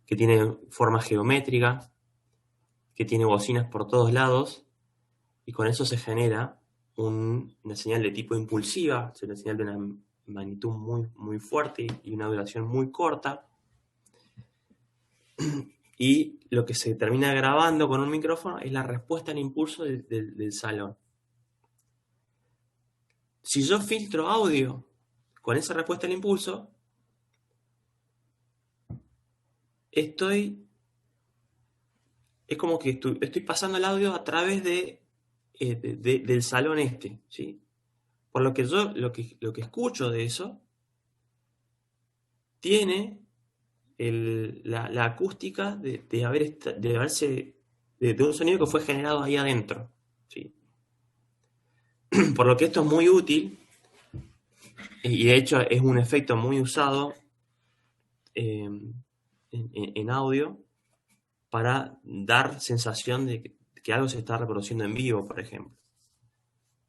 que tiene forma geométrica, que tiene bocinas por todos lados, y con eso se genera una señal de tipo impulsiva, es una señal de una magnitud muy, muy fuerte y una duración muy corta. Y lo que se termina grabando con un micrófono es la respuesta al impulso del salón. Si yo filtro audio con esa respuesta al impulso, es como que estoy pasando el audio a través del salón este, ¿sí? Por lo que yo lo que escucho de eso tiene la acústica de un sonido que fue generado ahí adentro, ¿sí? Por lo que esto es muy útil y de hecho es un efecto muy usado en audio para dar sensación de que algo se está reproduciendo en vivo, por ejemplo.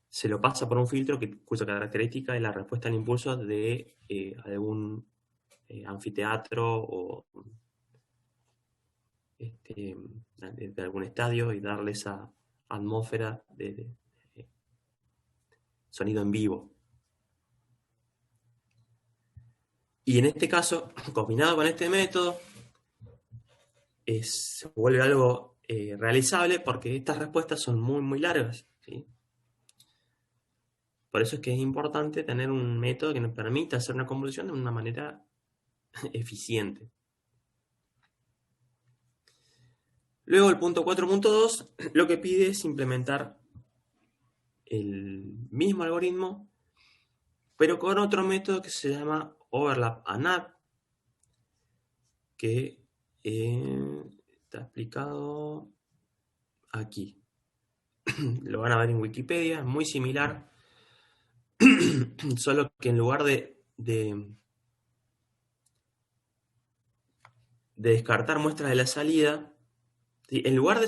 Se lo pasa por un filtro cuya característica es la respuesta al impulso de algún anfiteatro o de algún estadio y darle esa atmósfera de sonido en vivo. Y en este caso, combinado con este método, se vuelve algo realizable porque estas respuestas son muy, muy largas, ¿sí? Por eso es que es importante tener un método que nos permita hacer una convolución de una manera eficiente. Luego el punto 4.2 lo que pide es implementar el mismo algoritmo, pero con otro método que se llama Overlap ANAP, que está explicado aquí. Lo van a ver en Wikipedia, es muy similar, solo que en lugar de descartar muestras de la salida, ¿sí? En lugar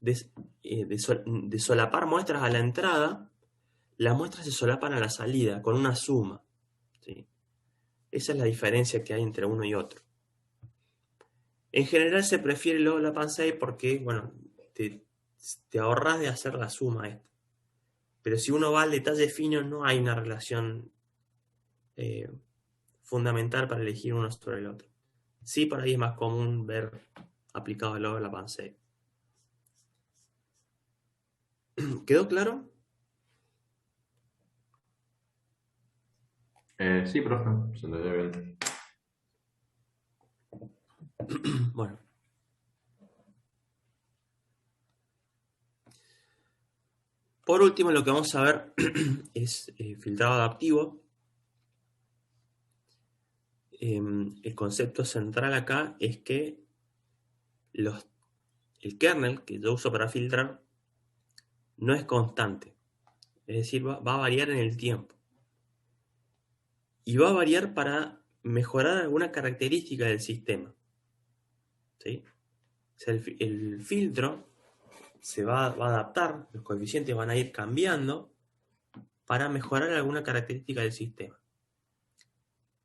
de solapar muestras a la entrada, las muestras se solapan a la salida con una suma, ¿sí? Esa es la diferencia que hay entre uno y otro. En general se prefiere el overlap ANSI porque, bueno, te ahorras de hacer la suma esta. Pero si uno va al detalle fino, no hay una relación fundamental para elegir uno sobre el otro. Sí, por ahí es más común ver aplicado el overlap ANSI. ¿Quedó claro? Sí, profe, se entendió bien. Bueno. Por último, lo que vamos a ver es filtrado adaptivo. El concepto central acá es que el kernel que yo uso para filtrar no es constante. Es decir, va a variar en el tiempo. Y va a variar para mejorar alguna característica del sistema. ¿Sí? O sea, el filtro se va a adaptar, los coeficientes van a ir cambiando para mejorar alguna característica del sistema.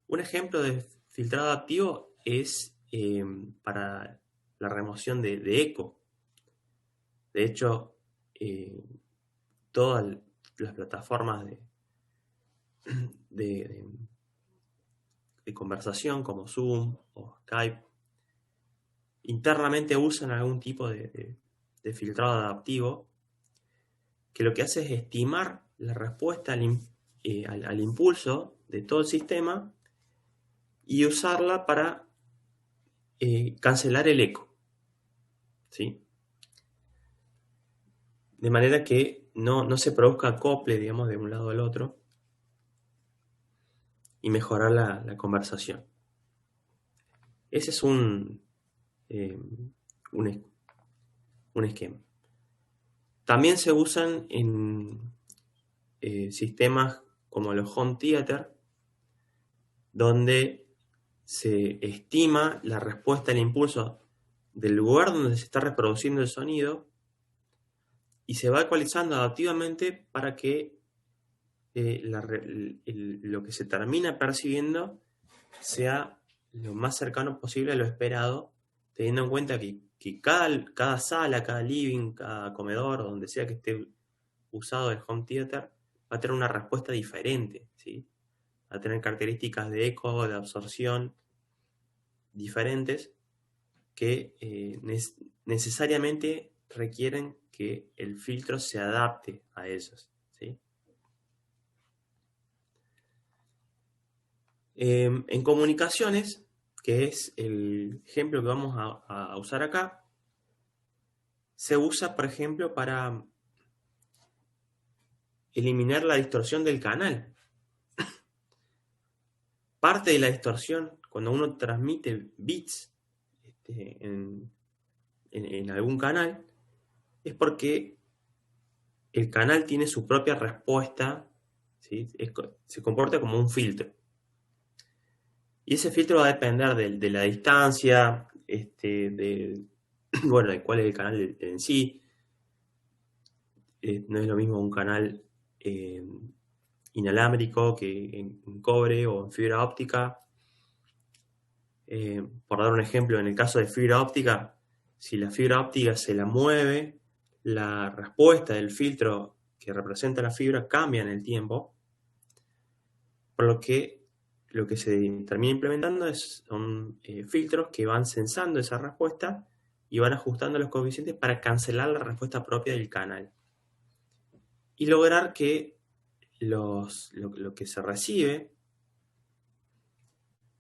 Un ejemplo de filtrado adaptivo es para la remoción de eco. De hecho, todas las plataformas de conversación como Zoom o Skype internamente usan algún tipo de filtrado adaptivo que lo que hace es estimar la respuesta al impulso de todo el sistema y usarla para cancelar el eco. ¿Sí? De manera que no se produzca acople, digamos, de un lado al otro y mejorar la conversación. Ese es un esquema. También se usan en sistemas como los home theater, donde se estima la respuesta al impulso del lugar donde se está reproduciendo el sonido y se va ecualizando adaptivamente para que lo que se termina percibiendo sea lo más cercano posible a lo esperado, teniendo en cuenta que cada sala, cada living, cada comedor, donde sea que esté usado el home theater, va a tener una respuesta diferente, ¿sí? Va a tener características de eco, de absorción diferentes que necesariamente requieren que el filtro se adapte a ellos, ¿sí? En comunicaciones, que es el ejemplo que vamos a usar acá, se usa, por ejemplo, para eliminar la distorsión del canal. Parte de la distorsión, cuando uno transmite bits en algún canal, es porque el canal tiene su propia respuesta, ¿sí? Se comporta como un filtro. Y ese filtro va a depender de la distancia, bueno, de cuál es el canal en sí. No es lo mismo un canal inalámbrico que en cobre o en fibra óptica. Por dar un ejemplo, en el caso de fibra óptica, si la fibra óptica se la mueve, la respuesta del filtro que representa la fibra cambia en el tiempo, por lo que se termina implementando son filtros que van sensando esa respuesta y van ajustando los coeficientes para cancelar la respuesta propia del canal y lograr que lo que se recibe,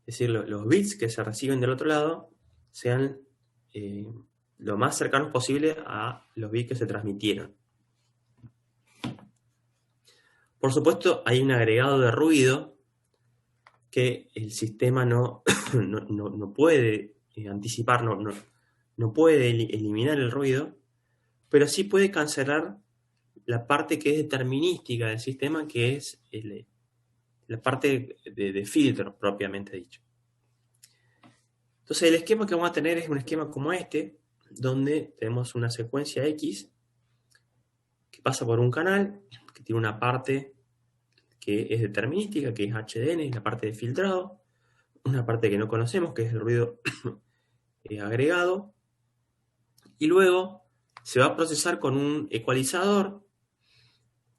es decir, los bits que se reciben del otro lado, sean lo más cercanos posible a los bits que se transmitieron. Por supuesto, hay un agregado de ruido que el sistema no puede anticipar, no puede eliminar el ruido, pero sí puede cancelar la parte que es determinística del sistema, que es la parte de filtro propiamente dicho. Entonces el esquema que vamos a tener es un esquema como este, donde tenemos una secuencia X que pasa por un canal, que tiene una parte que es determinística, que es HDN, es la parte de filtrado, una parte que no conocemos, que es el ruido agregado, y luego se va a procesar con un ecualizador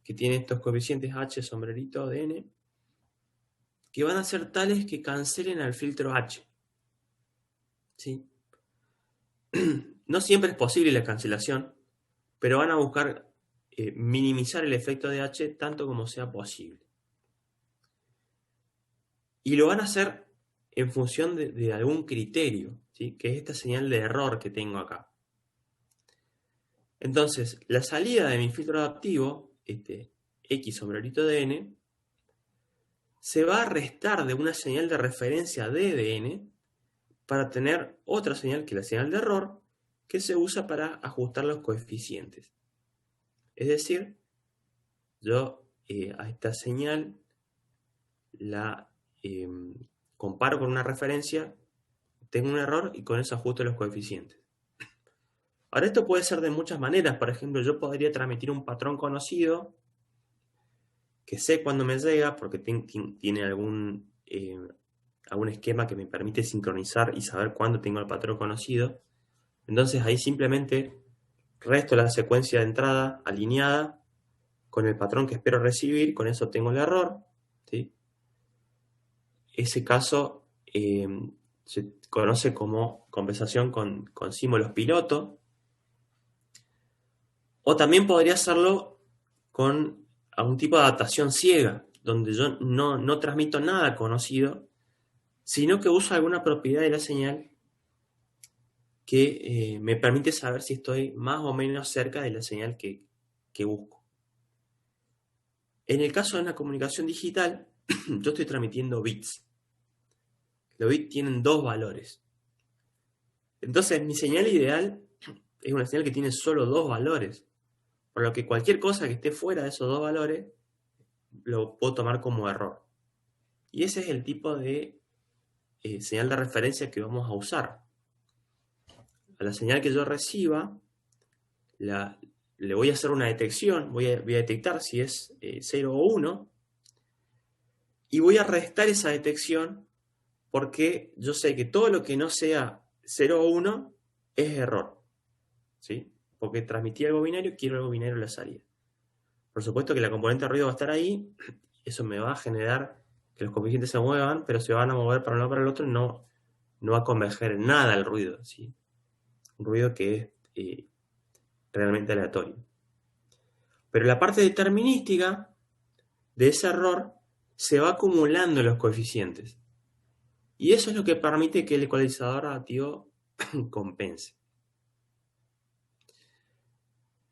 que tiene estos coeficientes H, sombrerito de N, que van a ser tales que cancelen al filtro H. ¿Sí? No siempre es posible la cancelación, pero van a buscar minimizar el efecto de H tanto como sea posible. Y lo van a hacer en función de algún criterio, ¿sí? Que es esta señal de error que tengo acá. Entonces, la salida de mi filtro adaptivo, este X sombrerito de N, se va a restar de una señal de referencia D de N para tener otra señal que es la señal de error, que se usa para ajustar los coeficientes. Es decir, yo a esta señal la comparo con una referencia, tengo un error y con eso ajusto los coeficientes. Ahora, esto puede ser de muchas maneras. Por ejemplo, yo podría transmitir un patrón conocido que sé cuándo me llega porque tiene algún esquema que me permite sincronizar y saber cuándo tengo el patrón conocido. Entonces ahí simplemente resto la secuencia de entrada alineada con el patrón que espero recibir, con eso tengo el error, ¿sí? Ese caso se conoce como compensación con símbolos piloto, o también podría hacerlo con algún tipo de adaptación ciega, donde yo no transmito nada conocido, sino que uso alguna propiedad de la señal que me permite saber si estoy más o menos cerca de la señal que busco. En el caso de una comunicación digital, yo estoy transmitiendo bits. Los bits tienen 2 valores. Entonces, mi señal ideal es una señal que tiene solo 2 valores. Por lo que cualquier cosa que esté fuera de esos 2 valores, lo puedo tomar como error. Y ese es el tipo de señal de referencia que vamos a usar. A la señal que yo reciba, le voy a hacer una detección, voy a detectar si es 0 o 1, y voy a restar esa detección porque yo sé que todo lo que no sea 0 o 1 es error, ¿sí? Porque transmití algo binario, quiero algo binario en la salida. Por supuesto que la componente de ruido va a estar ahí, eso me va a generar que los coeficientes se muevan, pero se van a mover para un lado o para el otro, no va a converger en nada el ruido, ¿sí? Un ruido que es realmente aleatorio. Pero la parte determinística de ese error se va acumulando en los coeficientes. Y eso es lo que permite que el ecualizador adaptivo compense.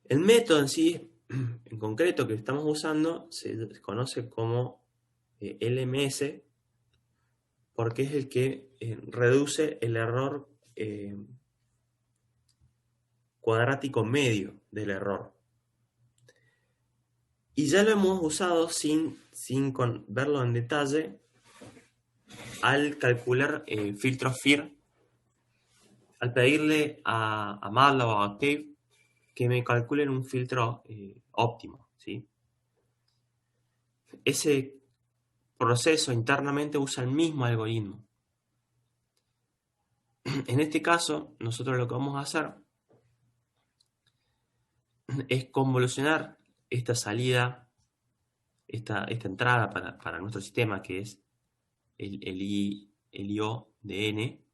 El método en sí, en concreto, que estamos usando, se conoce como LMS, porque es el que reduce el error cuadrático medio del error. Y ya lo hemos usado sin verlo en detalle al calcular filtros FIR, al pedirle a MATLAB o a Octave que me calculen un filtro óptimo, ¿sí? Ese proceso internamente usa el mismo algoritmo. En este caso, nosotros lo que vamos a hacer es convolucionar esta salida, esta entrada para nuestro sistema, que es el IO de N,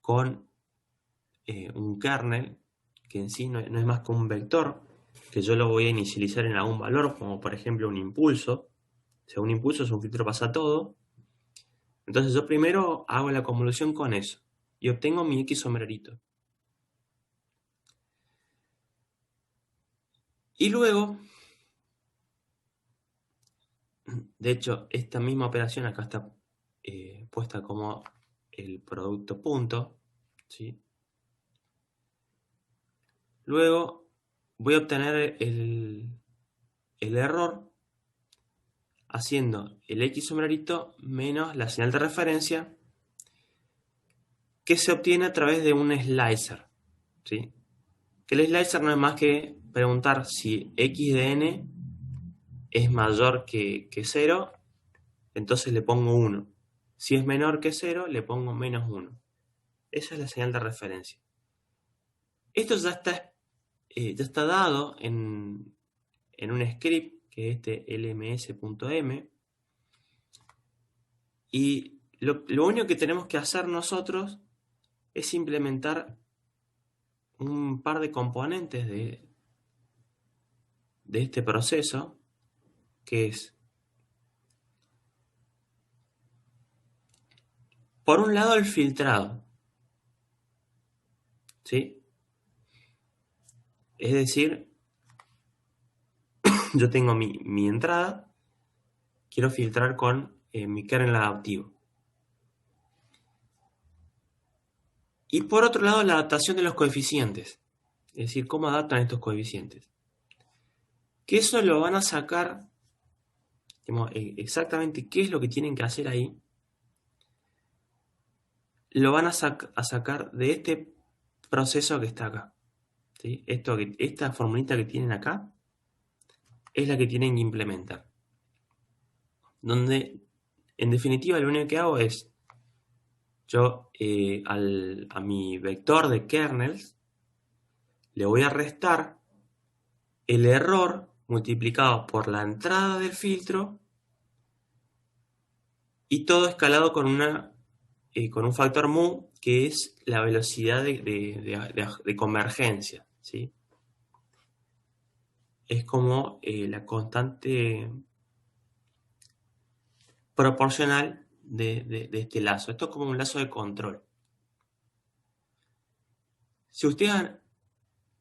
con un kernel que en sí no es más que un vector, que yo lo voy a inicializar en algún valor, como por ejemplo un impulso. O sea, un impulso es un filtro pasa todo. Entonces yo primero hago la convolución con eso y obtengo mi X sombrerito. Y luego, de hecho, esta misma operación acá está puesta como el producto punto, ¿sí? Luego voy a obtener el error haciendo el X sombrerito menos la señal de referencia que se obtiene a través de un slicer, ¿sí? Que el slicer no es más que preguntar si X de N es mayor que 0, entonces le pongo 1. Si es menor que 0, le pongo menos 1. Esa es la señal de referencia. Esto ya está dado en un script que es este lms.m, y lo único que tenemos que hacer nosotros es implementar un par de componentes de este proceso, que es, por un lado, el filtrado, ¿sí? Es decir, yo tengo mi entrada, quiero filtrar con mi kernel adaptivo. Y por otro lado, la adaptación de los coeficientes, es decir, cómo adaptan estos coeficientes. Que eso lo van a sacar, digamos, exactamente qué es lo que tienen que hacer ahí, lo van a sacar de este proceso que está acá, ¿sí? Esta formulita que tienen acá es la que tienen que implementar. Donde, en definitiva, lo único que hago es, yo a mi vector de kernels le voy a restar el error multiplicado por la entrada del filtro y todo escalado con un factor mu, que es la velocidad de convergencia, ¿sí? Es como la constante proporcional de este lazo. Esto es como un lazo de control. Si ustedes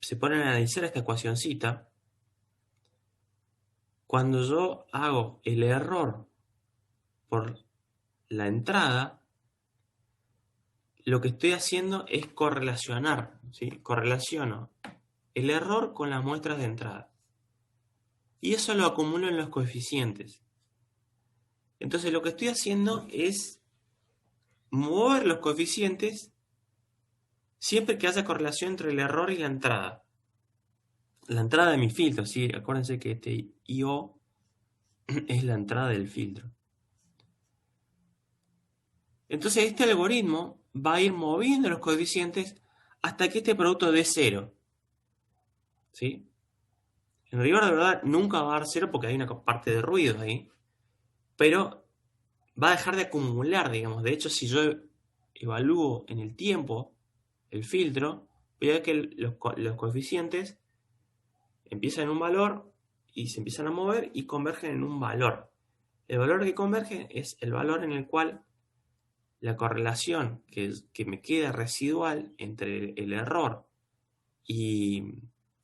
se ponen a analizar esta ecuacioncita, cuando yo hago el error por la entrada, lo que estoy haciendo es correlacionar, ¿sí? Correlaciono el error con las muestras de entrada. Y eso lo acumulo en los coeficientes. Entonces lo que estoy haciendo es mover los coeficientes siempre que haya correlación entre el error y la entrada. La entrada de mi filtro, ¿sí? Acuérdense que este IO es la entrada del filtro. Entonces este algoritmo va a ir moviendo los coeficientes hasta que este producto dé 0. ¿Sí? En rigor de verdad nunca va a dar 0 porque hay una parte de ruido ahí. Pero va a dejar de acumular, digamos. De hecho, si yo evalúo en el tiempo el filtro, voy a ver que los coeficientes empiezan en un valor y se empiezan a mover y convergen en un valor. El valor que converge es el valor en el cual la correlación que me queda residual entre el error y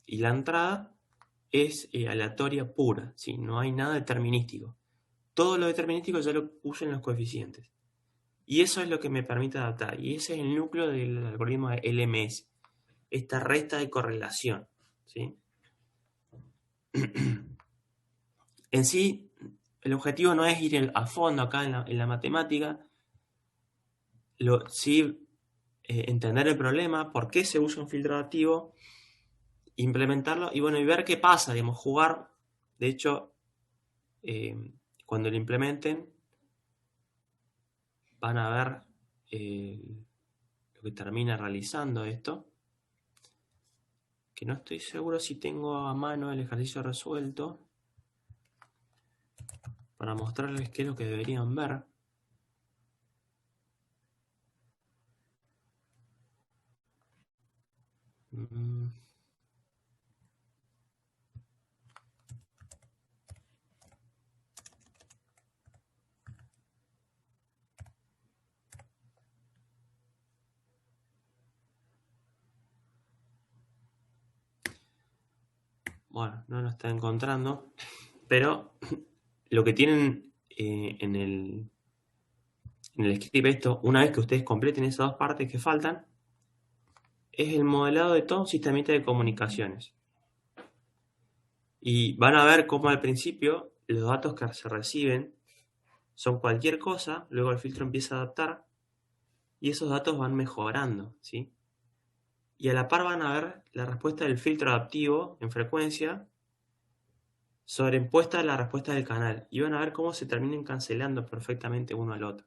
la entrada es aleatoria pura, ¿sí? No hay nada determinístico. Todo lo determinístico ya lo puse en los coeficientes. Y eso es lo que me permite adaptar. Y ese es el núcleo del algoritmo de LMS. Esta resta de correlación, ¿sí? En sí, el objetivo no es ir a fondo acá en la matemática, sí entender el problema, por qué se usa un filtro adaptivo, implementarlo y bueno, y ver qué pasa, digamos, jugar. De hecho, cuando lo implementen, van a ver lo que termina realizando esto. Que no estoy seguro si tengo a mano el ejercicio resuelto para mostrarles qué es lo que deberían ver. Bueno, no lo está encontrando, pero lo que tienen en el script esto, una vez que ustedes completen esas dos partes que faltan, es el modelado de todo un sistemita de comunicaciones. Y van a ver cómo al principio los datos que se reciben son cualquier cosa, luego el filtro empieza a adaptar y esos datos van mejorando, ¿sí? Y a la par van a ver la respuesta del filtro adaptivo en frecuencia sobreimpuesta a la respuesta del canal. Y van a ver cómo se terminan cancelando perfectamente uno al otro.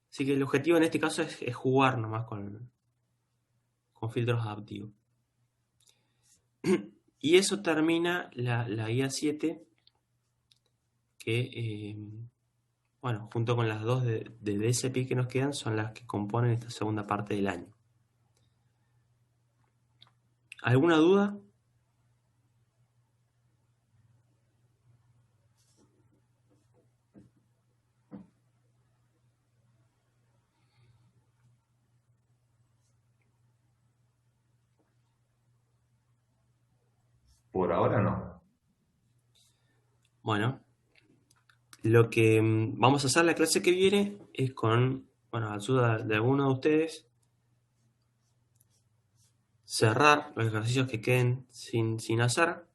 Así que el objetivo en este caso es jugar nomás con filtros adaptivos. Y eso termina la guía 7, que, bueno, junto con las dos de DSP que nos quedan, son las que componen esta segunda parte del año. ¿Alguna duda? Por ahora no. Bueno, lo que vamos a hacer la clase que viene es con, bueno, ayuda de alguno de ustedes, cerrar los ejercicios que queden sin hacer,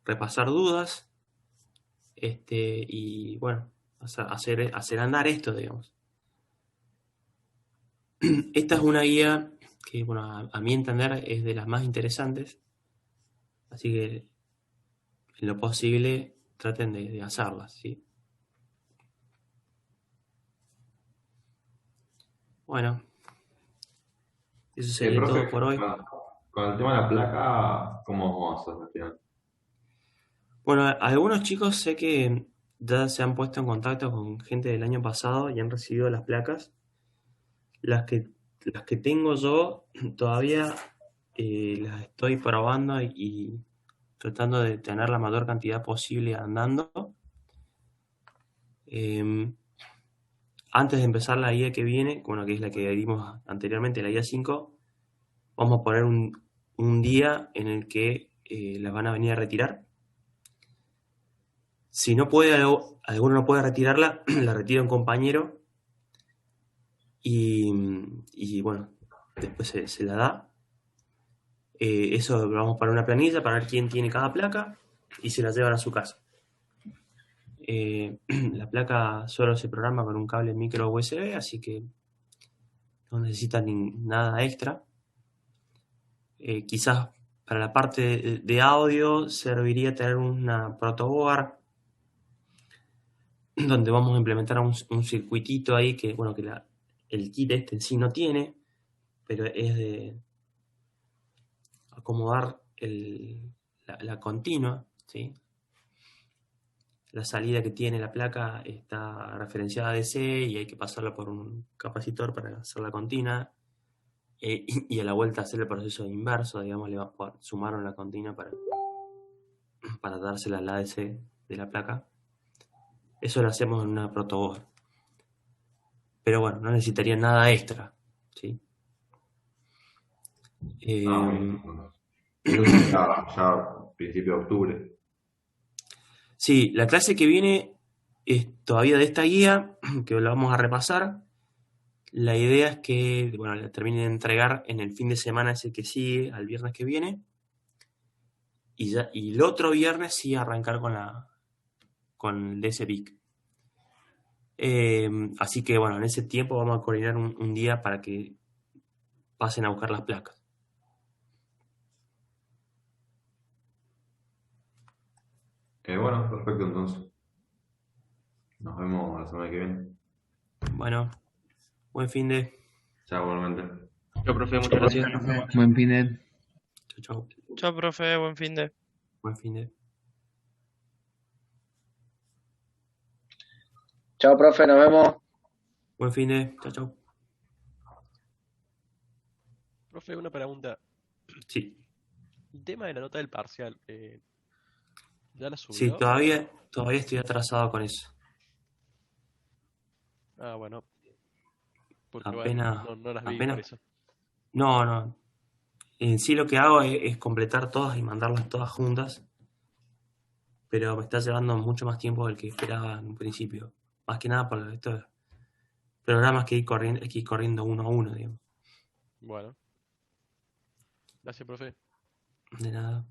repasar dudas, y bueno, hacer andar esto, digamos. Esta es una guía que, bueno, a mi entender es de las más interesantes, así que en lo posible traten de hacerlas, ¿sí? Bueno, eso sería Profe, todo por hoy. con el tema de la placa, ¿cómo vamos a hacer al final? Bueno, algunos chicos sé que ya se han puesto en contacto con gente del año pasado y han recibido las placas. Las que tengo yo todavía las estoy probando y tratando de tener la mayor cantidad posible andando. Eh, Antes de empezar la guía que viene, bueno, que es la que dimos anteriormente, la guía 5, vamos a poner un día en el que las van a venir a retirar. Si no puede, alguno no puede retirarla, la retira un compañero y bueno, después se la da. Eso lo vamos para una planilla para ver quién tiene cada placa y se la llevan a su casa. La placa solo se programa con un cable micro USB, así que no necesita nada extra. Quizás para la parte de audio serviría tener una protoboard donde vamos a implementar un circuitito ahí que, bueno, que el kit este en sí no tiene, pero es de acomodar la continua, ¿sí? La salida que tiene la placa está referenciada a DC y hay que pasarla por un capacitor para hacer la continua. Y a la vuelta hacer el proceso inverso, digamos, le va a sumar una continua para dársela a la DC de la placa. Eso lo hacemos en una protoboard. Pero bueno, no necesitaría nada extra, ¿sí? Ok. Entonces ya principio de octubre. Sí, la clase que viene es todavía de esta guía, que la vamos a repasar. La idea es que, bueno, la termine de entregar en el fin de semana ese que sigue, al viernes que viene. Y el otro viernes sí arrancar con el DSPIC. Así que, bueno, en ese tiempo vamos a coordinar un día para que pasen a buscar las placas. Bueno, perfecto entonces. Nos vemos la semana que viene. Bueno, buen fin de. Chao, igualmente. Yo, profe, muchas gracias. Buen fin de... Chau, chau. Chao, profe, buen fin de. Buen fin de. Chao, profe, nos vemos. Buen fin de. Chau, chau. Profe, una pregunta. Sí, El tema de la nota del parcial, ¿ya la sí, subió? todavía estoy atrasado con eso. Ah, bueno. Porque Apenas, bueno, no las vi apenas. por eso. No. En sí lo que hago es completar todas y mandarlas todas juntas, pero me está llevando mucho más tiempo del que esperaba en un principio. Más que nada por estos programas que hay que ir corriendo uno a uno, digamos. Bueno. Gracias, profe. De nada.